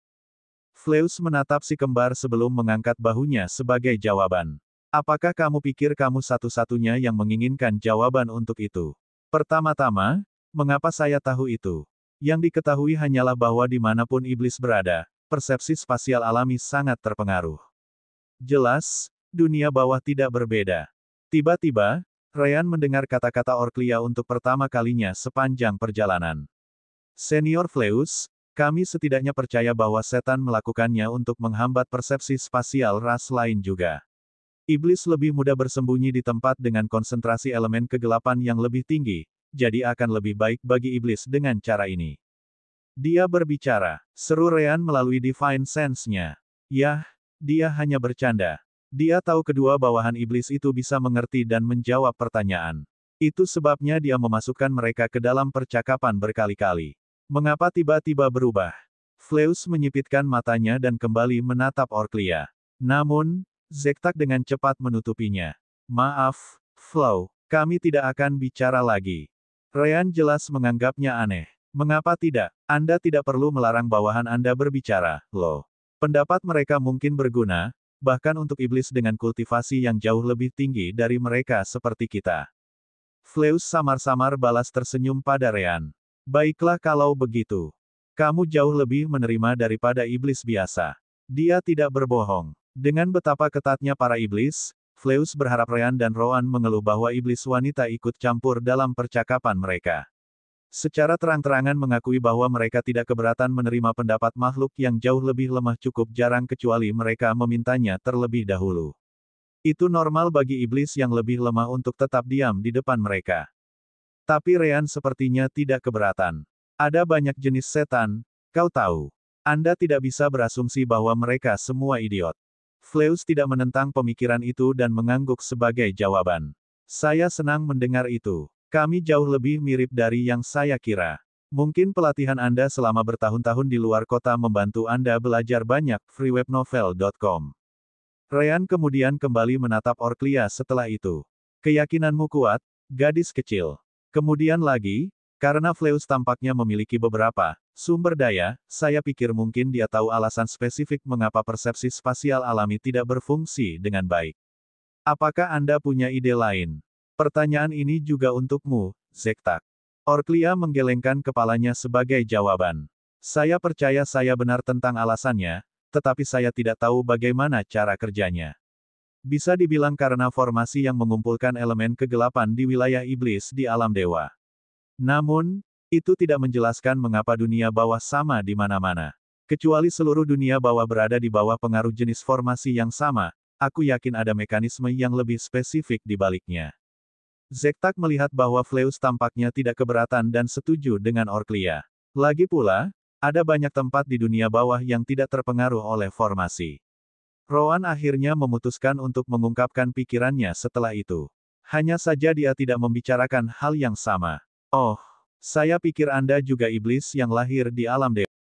Fleus menatap si kembar sebelum mengangkat bahunya sebagai jawaban. Apakah kamu pikir kamu satu-satunya yang menginginkan jawaban untuk itu? Pertama-tama, mengapa saya tahu itu? Yang diketahui hanyalah bahwa dimanapun iblis berada, persepsi spasial alami sangat terpengaruh. Jelas, dunia bawah tidak berbeda. Tiba-tiba, Ryan mendengar kata-kata Orklia untuk pertama kalinya sepanjang perjalanan. Senior Fleus, kami setidaknya percaya bahwa setan melakukannya untuk menghambat persepsi spasial ras lain juga. Iblis lebih mudah bersembunyi di tempat dengan konsentrasi elemen kegelapan yang lebih tinggi, jadi akan lebih baik bagi iblis dengan cara ini. Dia berbicara, seru Ryan melalui divine sense-nya. Yah, dia hanya bercanda. Dia tahu kedua bawahan iblis itu bisa mengerti dan menjawab pertanyaan. Itu sebabnya dia memasukkan mereka ke dalam percakapan berkali-kali. Mengapa tiba-tiba berubah? Fleus menyipitkan matanya dan kembali menatap Orklia. Namun, Zektak dengan cepat menutupinya. Maaf, Flow, kami tidak akan bicara lagi. Ryan jelas menganggapnya aneh. Mengapa tidak? Anda tidak perlu melarang bawahan Anda berbicara, loh. Pendapat mereka mungkin berguna, bahkan untuk iblis dengan kultivasi yang jauh lebih tinggi dari mereka seperti kita. Fleus samar-samar balas tersenyum pada Ryan. Baiklah kalau begitu. Kamu jauh lebih menerima daripada iblis biasa. Dia tidak berbohong. Dengan betapa ketatnya para iblis, Fleus berharap Ryan dan Roan mengeluh bahwa iblis wanita ikut campur dalam percakapan mereka. Secara terang-terangan mengakui bahwa mereka tidak keberatan menerima pendapat makhluk yang jauh lebih lemah cukup jarang kecuali mereka memintanya terlebih dahulu. Itu normal bagi iblis yang lebih lemah untuk tetap diam di depan mereka. Tapi Ryan sepertinya tidak keberatan. Ada banyak jenis setan, kau tahu. Anda tidak bisa berasumsi bahwa mereka semua idiot. Fleus tidak menentang pemikiran itu dan mengangguk sebagai jawaban. Saya senang mendengar itu. Kami jauh lebih mirip dari yang saya kira. Mungkin pelatihan Anda selama bertahun-tahun di luar kota membantu Anda belajar banyak. freewebnovel.com. Ryan kemudian kembali menatap Orklia setelah itu. Keyakinanmu kuat, gadis kecil. Kemudian lagi, karena Fleus tampaknya memiliki beberapa sumber daya, saya pikir mungkin dia tahu alasan spesifik mengapa persepsi spasial alami tidak berfungsi dengan baik. Apakah Anda punya ide lain? Pertanyaan ini juga untukmu, Zektak. Orklia menggelengkan kepalanya sebagai jawaban. Saya percaya saya benar tentang alasannya, tetapi saya tidak tahu bagaimana cara kerjanya. Bisa dibilang karena formasi yang mengumpulkan elemen kegelapan di wilayah iblis di alam dewa. Namun, itu tidak menjelaskan mengapa dunia bawah sama di mana-mana. Kecuali seluruh dunia bawah berada di bawah pengaruh jenis formasi yang sama, aku yakin ada mekanisme yang lebih spesifik di baliknya. Zektak melihat bahwa Fleus tampaknya tidak keberatan dan setuju dengan Orklia. Lagi pula, ada banyak tempat di dunia bawah yang tidak terpengaruh oleh formasi. Rowan akhirnya memutuskan untuk mengungkapkan pikirannya setelah itu. Hanya saja dia tidak membicarakan hal yang sama. Oh, saya pikir Anda juga iblis yang lahir di alam dewa.